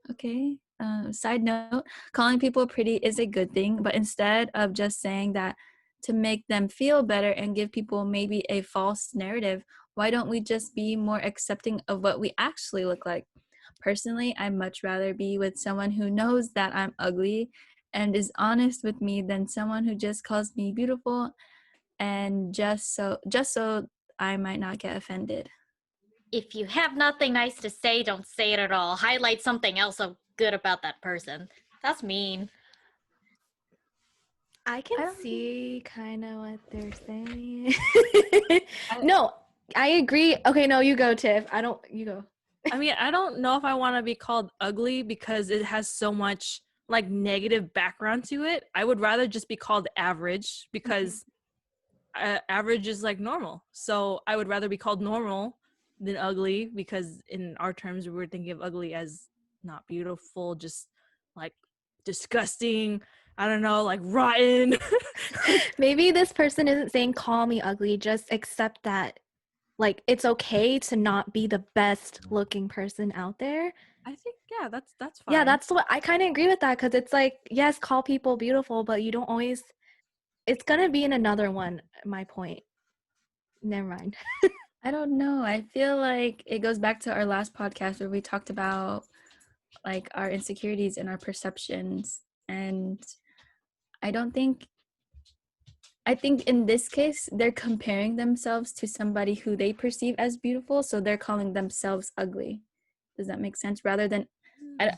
Okay. Side note, calling people pretty is a good thing, but instead of just saying that to make them feel better and give people maybe a false narrative, why don't we just be more accepting of what we actually look like? Personally, I'd much rather be with someone who knows that I'm ugly and is honest with me than someone who just calls me beautiful and just so I might not get offended. If you have nothing nice to say, don't say it at all. Highlight something else so good about that person. That's mean. I can don't see kind of what they're saying. No, I agree. Okay, no, you go, Tiff. You go. I mean, I don't know if I want to be called ugly because it has so much like negative background to it. I would rather just be called average because average is like normal. So I would rather be called normal than ugly because in our terms we were thinking of ugly as not beautiful, just like disgusting. I don't know, like rotten. Maybe this person isn't saying call me ugly, just accept that like it's okay to not be the best looking person out there. I think that's fine. Yeah, that's what I kind of agree with that, because it's like, yes, call people beautiful, but you don't always, it's gonna be in another one, my point. Never mind. I don't know. I feel like it goes back to our last podcast where we talked about like our insecurities and our perceptions. And I think in this case, they're comparing themselves to somebody who they perceive as beautiful. So they're calling themselves ugly. Does that make sense? Rather than,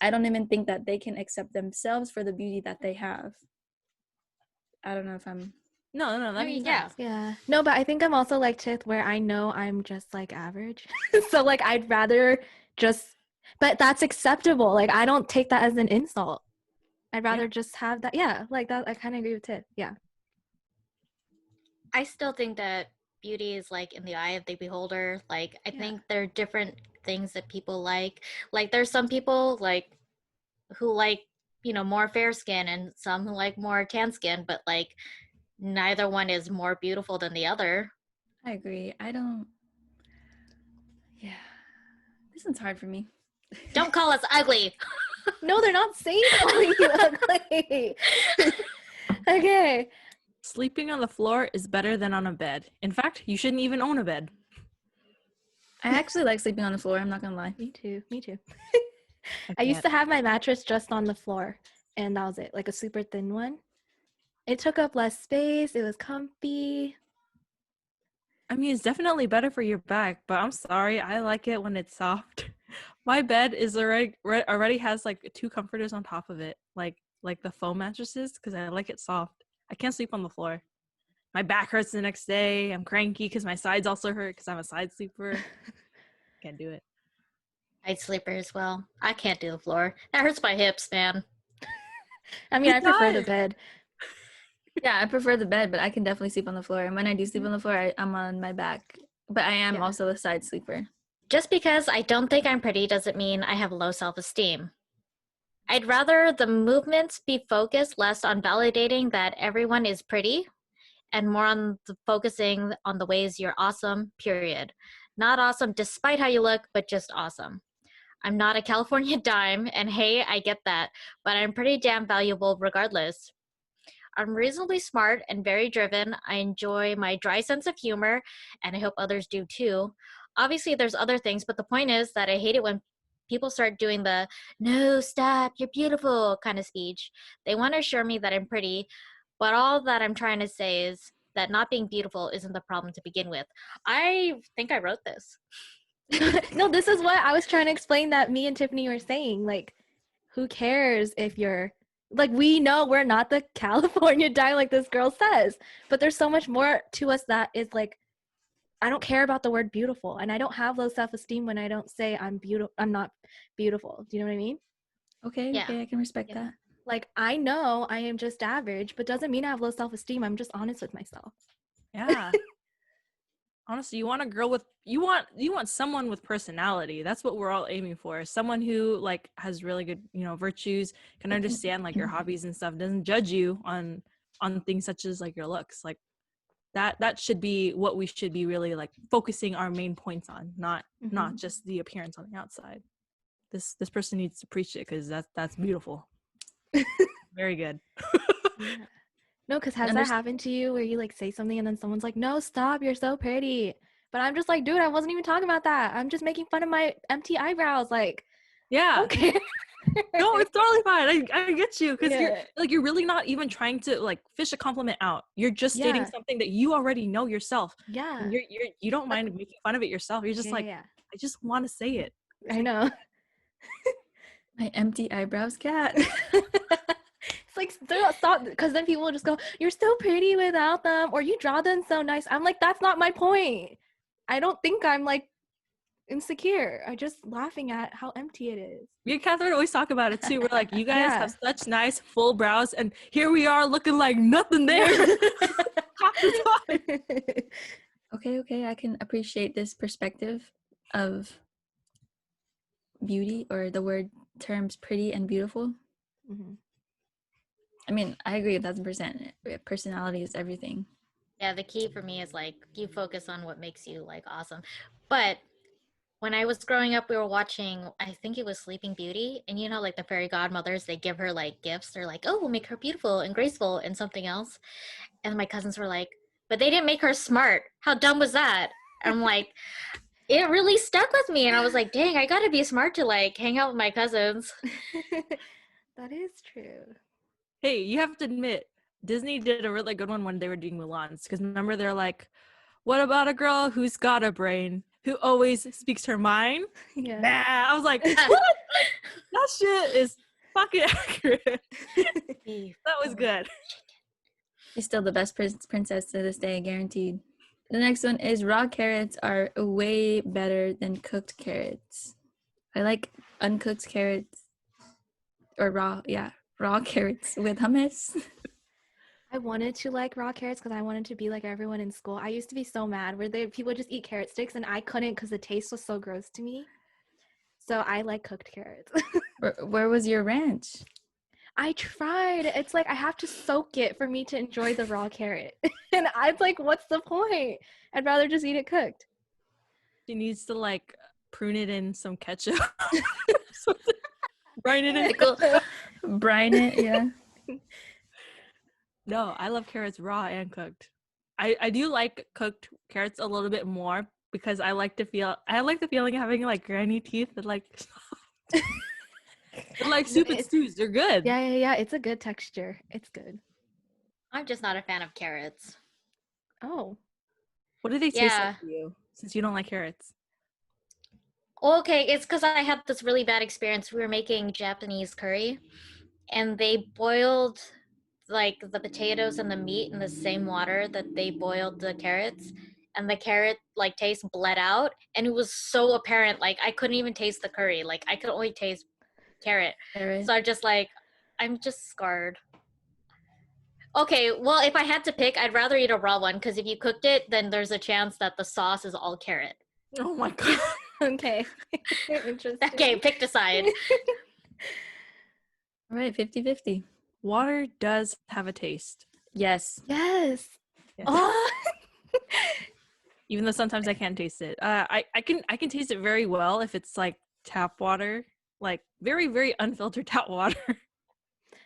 I don't even think that they can accept themselves for the beauty that they have. I don't know if I'm No, that I mean, makes yeah. sense. Yeah. No, but I think I'm also like Tith, where I know I'm just like average. So like I'd rather just, but that's acceptable. Like I don't take that as an insult. I'd rather just have that. Yeah, like that. I kind of agree with Tith. Yeah. I still think that beauty is like in the eye of the beholder. Like, I Yeah. think there are different things that people like. Like, there's some people like who like, more fair skin and some who like more tan skin, but like neither one is more beautiful than the other. I agree. Yeah. This one's hard for me. Don't call us ugly. No, they're not saying calling you ugly. Okay. Sleeping on the floor is better than on a bed. In fact, you shouldn't even own a bed. I actually like sleeping on the floor. I'm not gonna lie. Me too. I used to have my mattress just on the floor, and that was it, like a super thin one. It took up less space. It was comfy. I mean, it's definitely better for your back, but I'm sorry, I like it when it's soft. My bed is already has like 2 comforters on top of it, like the foam mattresses, because I like it soft. I can't sleep on the floor. My back hurts the next day. I'm cranky because my sides also hurt because I'm a side sleeper. Can't do it. Side sleeper as well. I can't do the floor. That hurts my hips, man. I mean, It I prefer the does. bed. Yeah, I prefer the bed, but I can definitely sleep on the floor. And when I do sleep on the floor, I'm on my back. But I am Yeah. also a side sleeper. Just because I don't think I'm pretty doesn't mean I have low self-esteem. I'd rather the movements be focused less on validating that everyone is pretty and more on focusing on the ways you're awesome, period. Not awesome despite how you look, but just awesome. I'm not a California dime, and hey, I get that, but I'm pretty damn valuable regardless. I'm reasonably smart and very driven. I enjoy my dry sense of humor, and I hope others do too. Obviously, there's other things, but the point is that I hate it when people start doing the no, stop, you're beautiful kind of speech. They want to assure me that I'm pretty, but all that I'm trying to say is that not being beautiful isn't the problem to begin with. I think I wrote this. No, this is what I was trying to explain that me and Tiffany were saying. Like, who cares if you're like, we know we're not the California dime like this girl says, but there's so much more to us that is like, I don't care about the word beautiful, and I don't have low self-esteem when I don't say I'm not beautiful. Do you know what I mean? Okay, Yeah. okay, I can respect Yeah. that. Like, I know I am just average, but doesn't mean I have low self-esteem. I'm just honest with myself. Yeah. Honestly, you want a girl with you want someone with personality. That's what we're all aiming for. Someone who like has really good, virtues, can understand like your hobbies and stuff, doesn't judge you on things such as like your looks. Like that should be what we should be really like focusing our main points on, not just the appearance on the outside. This person needs to preach it because that's beautiful. Very good. Yeah. No, because has that happened to you where you like say something and then someone's like, no, stop, you're so pretty. But I'm just like, dude, I wasn't even talking about that. I'm just making fun of my empty eyebrows. Like, Yeah. okay. No, it's totally fine. I get you because Yeah. you're really not even trying to like fish a compliment out. You're just stating Yeah. something that you already know yourself. Yeah. And you don't mind making fun of it yourself. You're just like, yeah. I just want to say it. It's I like, know. My empty eyebrows cat. It's like, stop, because then people will just go, you're so pretty without them, or you draw them so nice. I'm like, that's not my point. I don't think I'm like insecure. I'm just laughing at how empty it is. me and Catherine always talk about it too. We're like, you guys Yeah. have such nice full brows, and here we are looking like nothing there. Half the time. Okay, I can appreciate this perspective of beauty, or the word terms pretty and beautiful. Mhm. I mean, I agree with 1,000%. Personality is everything. Yeah, the key for me is like you focus on what makes you like awesome. But when I was growing up, we were watching, I think it was Sleeping Beauty, and like the fairy godmothers, they give her like gifts. They're like, oh, we'll make her beautiful and graceful and something else. And my cousins were like, but they didn't make her smart. How dumb was that? I'm like, it really stuck with me. And I was like, dang, I gotta be smart to like hang out with my cousins. That is true. Hey, you have to admit, Disney did a really good one when they were doing Mulan's. Because remember, they're like, what about a girl who's got a brain, who always speaks her mind? Yeah. Nah, I was like, what? That shit is fucking accurate. That was good. She's still the best princess to this day, guaranteed. The next one is raw carrots are way better than cooked carrots. I like uncooked carrots or raw carrots with hummus. I wanted to like raw carrots because I wanted to be like everyone in school. I used to be so mad where people just eat carrot sticks and I couldn't because the taste was so gross to me. So I like cooked carrots. Where was your ranch? I tried. It's like I have to soak it for me to enjoy the raw carrot. And I'm like, what's the point? I'd rather just eat it cooked. She needs to like prune it in some ketchup. Brine it in. Brine it, yeah. No, I love carrots raw and cooked. I do like cooked carrots a little bit more because I like the feeling of having like granny teeth and like like soup and stews. They're good. Yeah. It's a good texture. It's good. I'm just not a fan of carrots. Oh. What do they taste like to you since you don't like carrots? Okay, it's because I had this really bad experience. We were making Japanese curry, and they boiled like the potatoes and the meat in the same water that they boiled the carrots, and the carrot like taste bled out, and it was so apparent. Like I couldn't even taste the curry. Like I could only taste carrot. So I'm just scarred. Okay, well, if I had to pick, I'd rather eat a raw one because if you cooked it, then there's a chance that the sauce is all carrot. Oh my god. Okay. Interesting. Okay, pick a side. All right, 50-50. Water does have a taste. Yes. Yes. Yes. Oh. Even though sometimes I can't taste it. I can taste it very well if it's like tap water, like very, very unfiltered tap water.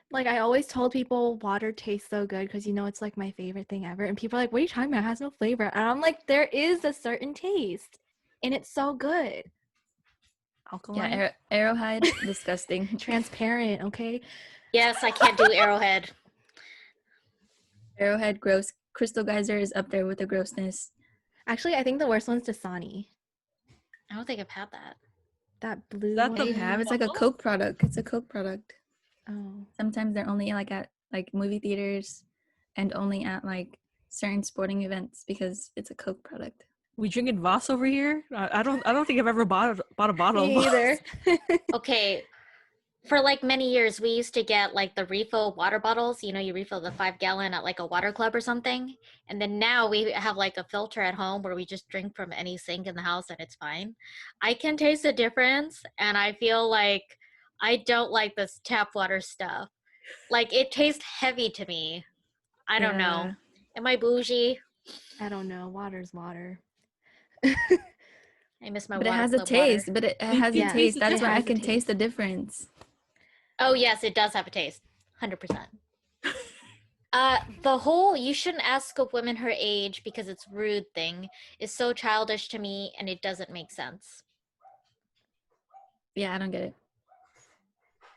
Like I always told people water tastes so good because it's like my favorite thing ever. And people are like, what are you talking about? It has no flavor. And I'm like, there is a certain taste. And it's so good. Alkaline. Yeah, Arrowhead, disgusting. Transparent, okay? Yes, I can't do Arrowhead. Arrowhead, gross. Crystal Geyser is up there with the grossness. Actually, I think the worst one's Dasani. I don't think I've had that. That blue That one. the- They have. It's like a Coke product. It's a Coke product. Oh. Sometimes they're only like at like movie theaters and only at like certain sporting events because it's a Coke product. We drinking Voss over here? I don't think I've ever bought a bottle of Me Voss. either. Okay, for like many years, we used to get like the refill water bottles. You refill the 5-gallon at like a water club or something. And then now we have like a filter at home where we just drink from any sink in the house and it's fine. I can taste the difference and I feel like I don't like this tap water stuff. Like it tastes heavy to me. I don't know. Am I bougie? I don't know. Water's water. I miss my But it water has a club taste. water. But it has a Yeah, taste. it That's why I has a can taste. taste the difference. Oh yes, it does have a taste. 100%. The whole "you shouldn't ask a woman her age because it's rude" thing is so childish to me, and it doesn't make sense. Yeah, I don't get it.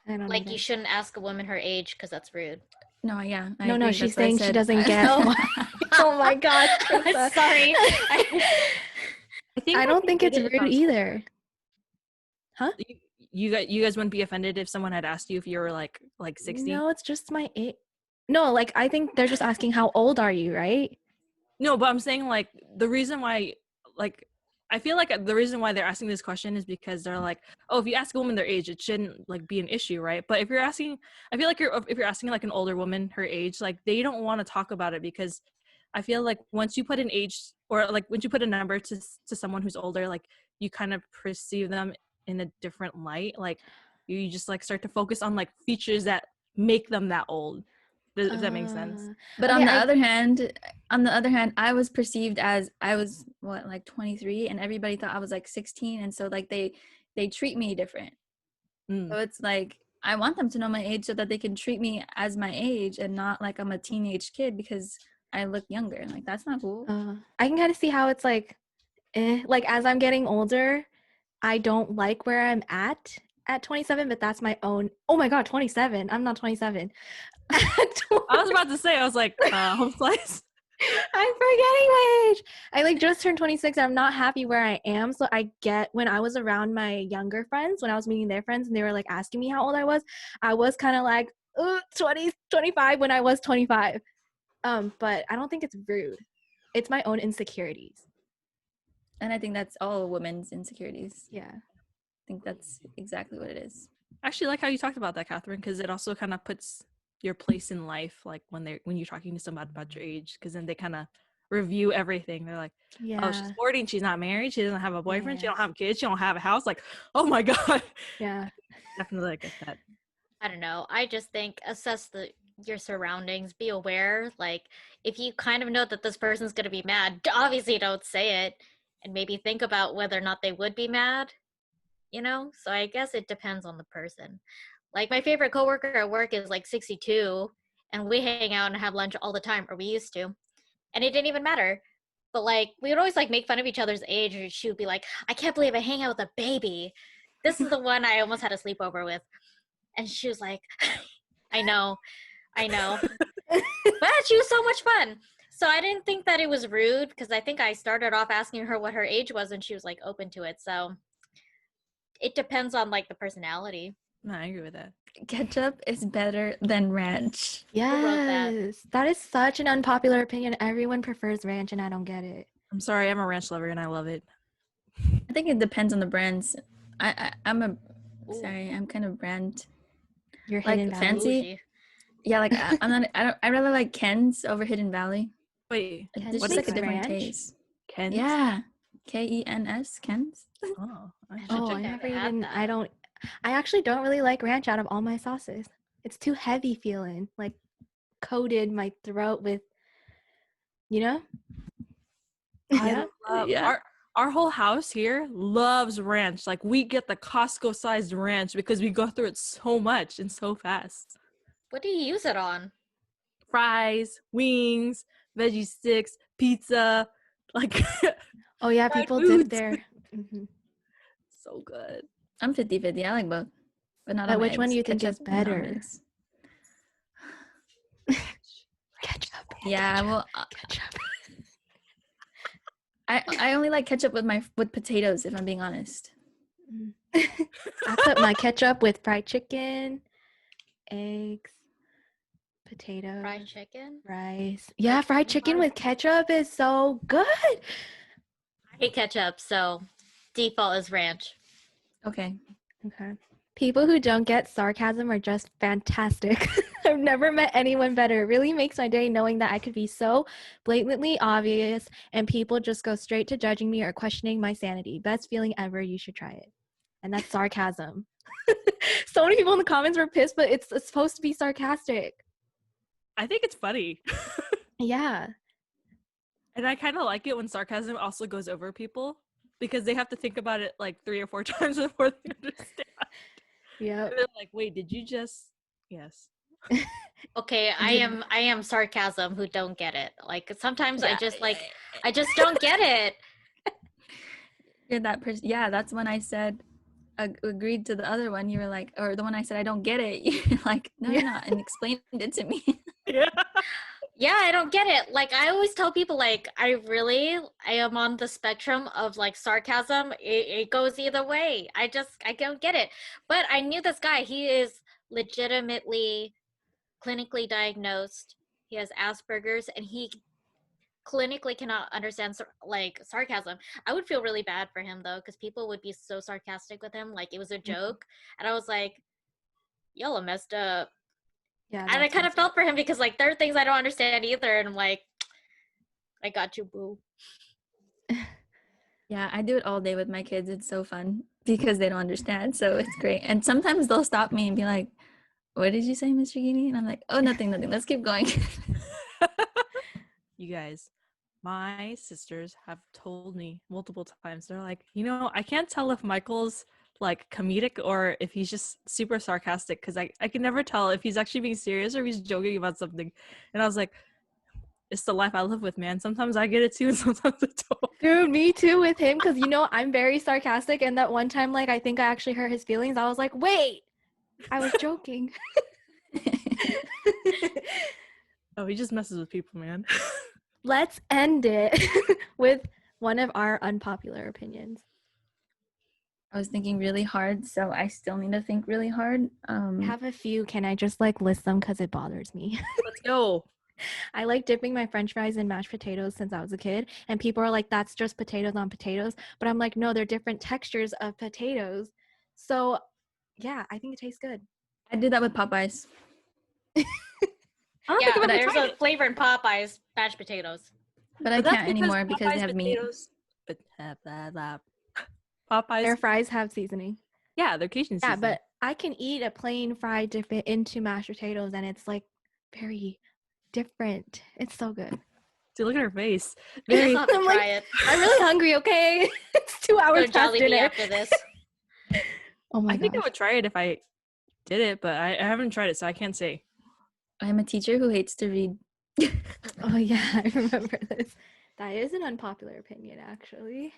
I don't Like either. you shouldn't ask a woman her age because that's rude. No, yeah. I No, agree. she's That's why I saying she said- doesn't get. Oh my gosh. I'm Krista. sorry. I don't think it's rude either. Huh? You guys wouldn't be offended if someone had asked you if you were like 60? No, it's just my age. No, like I think they're just asking how old are you, right? No, but I'm saying like the reason why, like, I feel like the reason why they're asking this question is because they're like, oh, if you ask a woman their age, it shouldn't like be an issue, right? But if you're asking, I feel like if you're asking like an older woman her age, like they don't want to talk about it because I feel like once you put an age or like once you put a number to someone who's older, like you kind of perceive them in a different light. Like you just like start to focus on like features that make them that old. If that makes sense. But Okay, on the other hand, I was perceived as I was like 23 and everybody thought I was like 16 and so like they treat me different. So it's like I want them to know my age so that they can treat me as my age and not like I'm a teenage kid because I look younger. Like that's not cool. I can kind of see how it's like like as I'm getting older, I don't like where I'm at 27, but that's my own. Oh my god, 27. I'm not 27. I was about to say, I was like, home slice. I'm forgetting my age. I like just turned 26 and I'm not happy where I am. So I get when I was around my younger friends, when I was meeting their friends and they were like asking me how old I was kind of like 20, 25 when I was 25. But I don't think it's rude. It's my own insecurities. And I think that's all women's insecurities. Yeah. I think that's exactly what it is. I actually like how you talked about that, Catherine, because it also kind of puts your place in life, like when you're talking to somebody about your age, because then they kind of review everything. They're like, Yeah. oh, she's 40 and she's not married, she doesn't have a boyfriend, she Yeah. don't have kids, she don't have a house. Like, oh my god. Yeah. Definitely get that. I don't know. I just think assess your surroundings. Be aware. Like, if you kind of know that this person's gonna be mad, obviously don't say it, and maybe think about whether or not they would be mad. You know. So I guess it depends on the person. Like my favorite coworker at work is like 62, and we hang out and have lunch all the time, or we used to, and it didn't even matter. But like we would always like make fun of each other's age, or she would be like, "I can't believe I hang out with a baby." This is the one I almost had a sleepover with. And she was like, I know. But she was so much fun. So I didn't think that it was rude because I think I started off asking her what her age was and she was like open to it. So it depends on like the personality. No, I agree with that. Ketchup is better than ranch. wrote that? Yes. That is such an unpopular opinion. Everyone prefers ranch and I don't get it. I'm sorry, I'm a ranch lover and I love it. I think it depends on the brands. I'm Ooh. kind of brand You're like Hidden Valley. fancy. Bougie. Yeah, like I rather like Ken's over Hidden Valley. Wait, Like, Ken's there's what just like is a different ranch? taste. Ken's? Yeah, Kens, Ken's. Oh, I should Oh, check I check never it out. even, I actually don't really like ranch out of all my sauces. It's too heavy feeling, like coated my throat with, you know? I love Yeah. our whole house here loves ranch. Like we get the Costco sized ranch because we go through it so much and so fast. What do you use it on? Fries, wings, veggie sticks, pizza, like Oh yeah, fried people foods. dip their. Mhm. So good. I'm 50-50. I like both, but not But on my which one eggs. do you think is Ketchup, not on my better? eggs. Ketchup. Yeah, ketchup, well, ketchup. I only like ketchup with potatoes. If I'm being honest. I put my ketchup with fried chicken, eggs, potatoes, Fried chicken? rice. Yeah, fried chicken Fried- with ketchup is so good. I hate ketchup, so default is ranch. Okay. Okay. People who don't get sarcasm are just fantastic. I've never met anyone better. It really makes my day knowing that I could be so blatantly obvious and people just go straight to judging me or questioning my sanity. Best feeling ever. You should try it. And that's sarcasm. So many people in the comments were pissed, but it's supposed to be sarcastic. I think it's funny. Yeah. And I kind of like it when sarcasm also goes over people because they have to think about it like 3 or 4 times before they understand. Yep. They're like, wait, did you just? Yes. Okay, I am sarcasm who don't get it. Like sometimes I Yeah, just like yeah, I just don't get it. You're that person. Yeah, that's when I said agreed to the other one. You were like, or the one I said I don't get it. You're like, no, you're not, and explained it to me. Yeah. Yeah, I don't get it. Like I always tell people like I am on the spectrum of like sarcasm. It goes either way. I don't get it. But I knew this guy. He is legitimately clinically diagnosed. He has Asperger's and he clinically cannot understand like sarcasm. I would feel really bad for him though because people would be so sarcastic with him like it was a joke. And I was like, y'all are messed up. Yeah. And I kind of felt for him because like there are things I don't understand either, and I'm like, I got you, boo. Yeah, I do it all day with my kids. It's so fun because they don't understand. So it's great. And sometimes they'll stop me and be like, what did you say, Mr. Gini? And I'm like, oh, nothing. Let's keep going. You guys, my sisters have told me multiple times. They're like, I can't tell if Michael's like comedic or if he's just super sarcastic because I can never tell if he's actually being serious or if he's joking about something. And I was like, it's the life I live with, man. Sometimes I get it too and sometimes I don't. Dude, me too with him because I'm very sarcastic and that one time like I think I actually hurt his feelings. I was like, wait, I was joking. Oh, he just messes with people, man. Let's end it with one of our unpopular opinions. I was thinking really hard, so I still need to think really hard. I have a few. Can I just like list them because it bothers me? Let's go. I like dipping my french fries in mashed potatoes since I was a kid. And people are like, that's just potatoes on potatoes. But I'm like, no, they're different textures of potatoes. So yeah, I think it tastes good. I did that with Popeyes. I don't Yeah, think I've ever there's tried a it. flavor in Popeyes mashed potatoes. But I But that's can't anymore because they Popeyes have meat. potatoes. Popeyes. Their fries have seasoning. Yeah, they're Cajun Yeah, seasoning. but I can eat a plain fry, dip it into mashed potatoes, and it's like very different. It's so good. See, look at her face. I Very. still have to I'm try like, it. I'm really hungry, okay? It's 2 Go hours to past Jollibee dinner. after this. Oh my I think I gosh. would try it if I did it, but I haven't tried it, so I can't say. I'm a teacher who hates to read. Oh yeah, I remember this. That is an unpopular opinion, actually.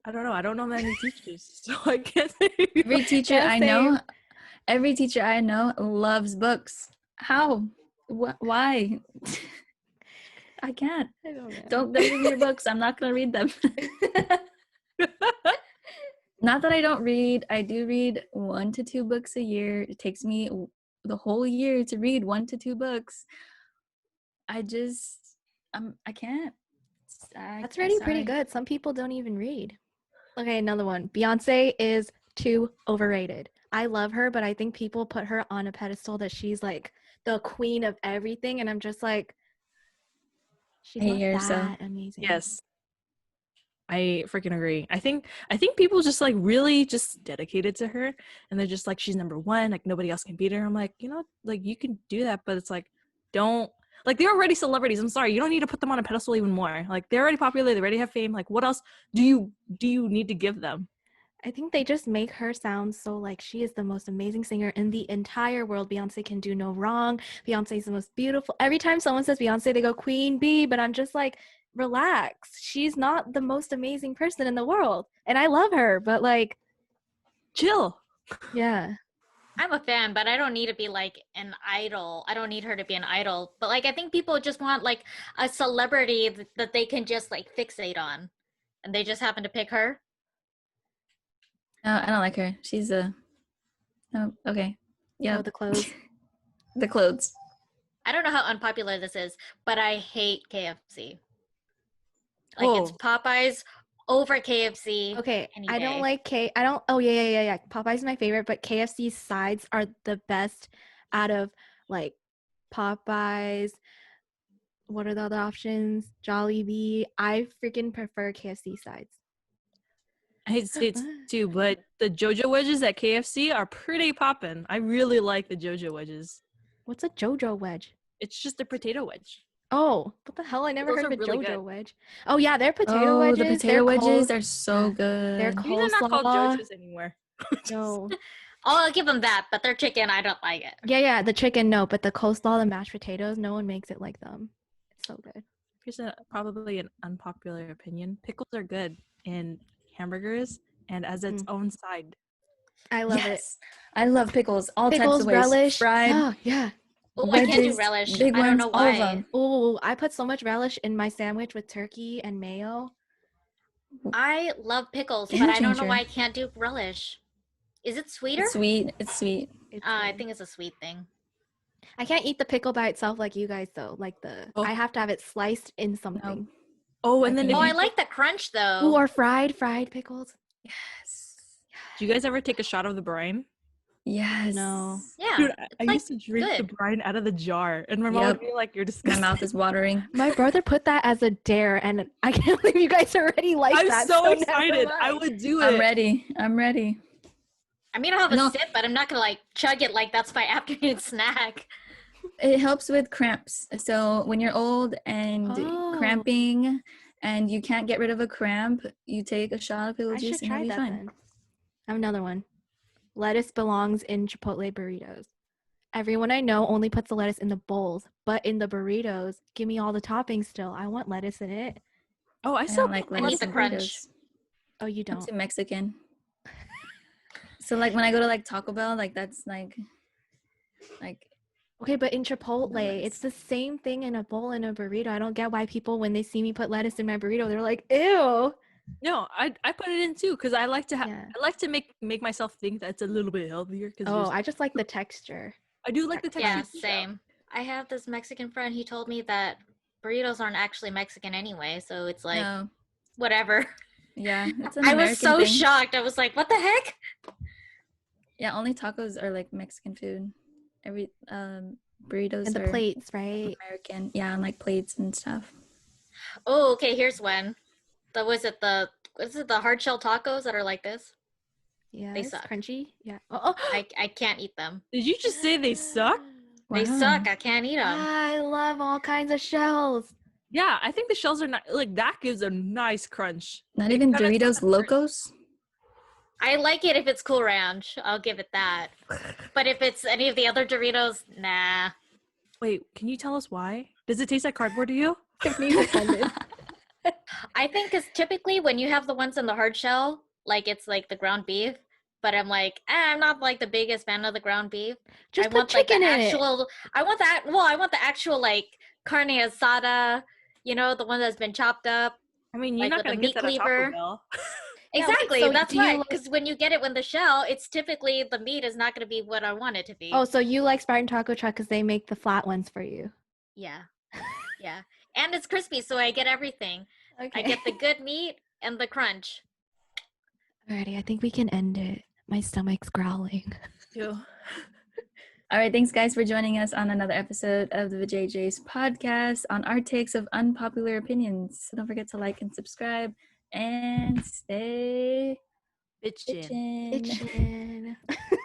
I don't know. I don't know many teachers, so I can't say. Every teacher Yeah, I know, every teacher I know loves books. How? Why? I can't. I don't know. Don't give me your books. I'm not gonna read them. Not that I don't read. I do read 1 to 2 books a year. It takes me the whole year to read 1 to 2 books. I can't. That's already pretty good. Some people don't even read. Okay, another one. Beyonce is too overrated. I love her, but I think people put her on a pedestal that she's like the queen of everything, and I'm just like, she's Hate not yourself. that amazing. Yes, I freaking agree. I think people just like really just dedicated to her, and they're just like, she's number one. Like nobody else can beat her. I'm like, like you can do that, but it's like, don't. Like they're already celebrities. I'm sorry, you don't need to put them on a pedestal even more. Like they're already popular. They already have fame. Like what else do you need to give them? I think they just make her sound so like she is the most amazing singer in the entire world. Beyonce can do no wrong. Beyonce is the most beautiful. Every time someone says Beyonce, they go Queen Bee, but I'm just like, relax. She's not the most amazing person in the world. And I love her, but like, Chill. yeah. I'm a fan, but I don't need to be like an idol. I don't need her to be an idol. But like I think people just want like a celebrity that they can just like fixate on. And they just happen to pick her. No, I don't like her. She's a. Oh, okay. Yeah. Oh, the clothes. The clothes. I don't know how unpopular this is, but I hate KFC. Like it's Popeyes over KFC. Okay, any I don't day. like I don't. Oh yeah. Popeyes is my favorite, but KFC's sides are the best out of like Popeyes. What are the other options? Jollibee. I freaking prefer KFC sides. It's too, but the JoJo wedges at KFC are pretty poppin'. I really like the JoJo wedges. What's a JoJo wedge? It's just a potato wedge. Oh, what the hell? I never Those heard of are a really JoJo good. wedge. Oh yeah, they're potato wedges. The potato They're wedges are so good. They're These are not called coleslaw. JoJo's anymore. No. I'll give them that, but their chicken, I don't like it. Yeah, the chicken, no, but the coleslaw, the mashed potatoes, no one makes it like them. It's so good. Here's probably an unpopular opinion. Pickles are good in hamburgers and as its own side. I love it. I love pickles. All Pickles, types of ways. relish. Fried. Oh, yeah. Oh, I can't do wedges, relish. big I don't ones, know all of why. them. Oh, I put so much relish in my sandwich with turkey and mayo. I love pickles, Game but I don't know changer. why I can't do relish. Is it sweeter? It's sweet. It's sweet. It's I good. think it's a sweet thing. I can't eat the pickle by itself like you guys though. Like I have to have it sliced in something. Oh, and then Okay. Oh, I like the crunch though. Ooh, or fried pickles. Yes. do you guys ever take a shot of the brine? Yes. No. Yeah. Dude, I like used to drink the good. brine out of the jar, and my mom would Yep. be like, "You're My disgusting." mouth is watering. My brother put that as a dare, and I can't believe you guys already like I'm that. so never excited. I mind. would do it. I'm ready. I'm ready. I mean, I'll have a No. sip, but I'm not gonna like chug it like that's my afternoon snack. It helps with cramps. So when you're old and Oh. cramping and you can't get rid of a cramp, you take a shot of pickle I juice should and you'll try be that fine. then. I have another one. Lettuce belongs in Chipotle burritos. Everyone I know only puts the lettuce in the bowls, but in the burritos, give me all the toppings still. I want lettuce in it. Oh, I I still don't like I need lettuce the and crunch. burritos. Oh, you I'm don't? too Mexican. So like when I go to like Taco Bell, like that's like Okay, but in Chipotle, lettuce. it's the same thing in a bowl and a burrito. I don't get why people, when they see me put lettuce in my burrito, they're like, ew. No, I put it in too because I like to Yeah. I like to make myself think that it's a little bit healthier. Because Oh, I just like the texture. I do like the texture. Yeah, too, though. same. I have this Mexican friend. He told me that burritos aren't actually Mexican anyway, so it's like No. whatever. Yeah, it's an I American was so thing. shocked. I was like, "What the heck?" Yeah, only tacos are like Mexican food. Every burritos And the are plates, right? American. Yeah, and like plates and stuff. Oh, okay. Here's one. Was it the hard shell tacos that are like this? Yeah, They it's suck. crunchy. Yeah. Oh, I can't eat them. Did you just say they suck? They Wow. suck. I can't eat them. I love all kinds of shells. Yeah, I think the shells are not like that. Gives a nice crunch. Not It even kinda Doritos tastes- Locos. I like it if it's Cool Ranch. I'll give it that. But if it's any of the other Doritos, nah. Wait, can you tell us why? Does it taste like cardboard to you? Tiffany's offended. I think because typically when you have the ones in the hard shell, like it's like the ground beef. But I'm like, I'm not like the biggest fan of the ground beef. Just I put want chicken like the in actual. I want that. Well, I want the actual like carne asada. You know, the one that's been chopped up. I mean, you're Like not with a gonna meat get that at cleaver. Taco Bell. Yeah, wait, Exactly. so That's do you why. like- Because when you get it with the shell, it's typically the meat is not going to be what I want it to be. it. Oh, so you like Spartan Taco Truck because they make the flat ones for you. Yeah. Yeah. And it's crispy, so I get everything. Okay. I get the good meat and the crunch. Alrighty, I think we can end it. My stomach's growling. Ew. All right, thanks guys for joining us on another episode of the Vajayjays podcast on our takes of unpopular opinions. So don't forget to like and subscribe and stay Bitchin'. bitchin'. Itchin'.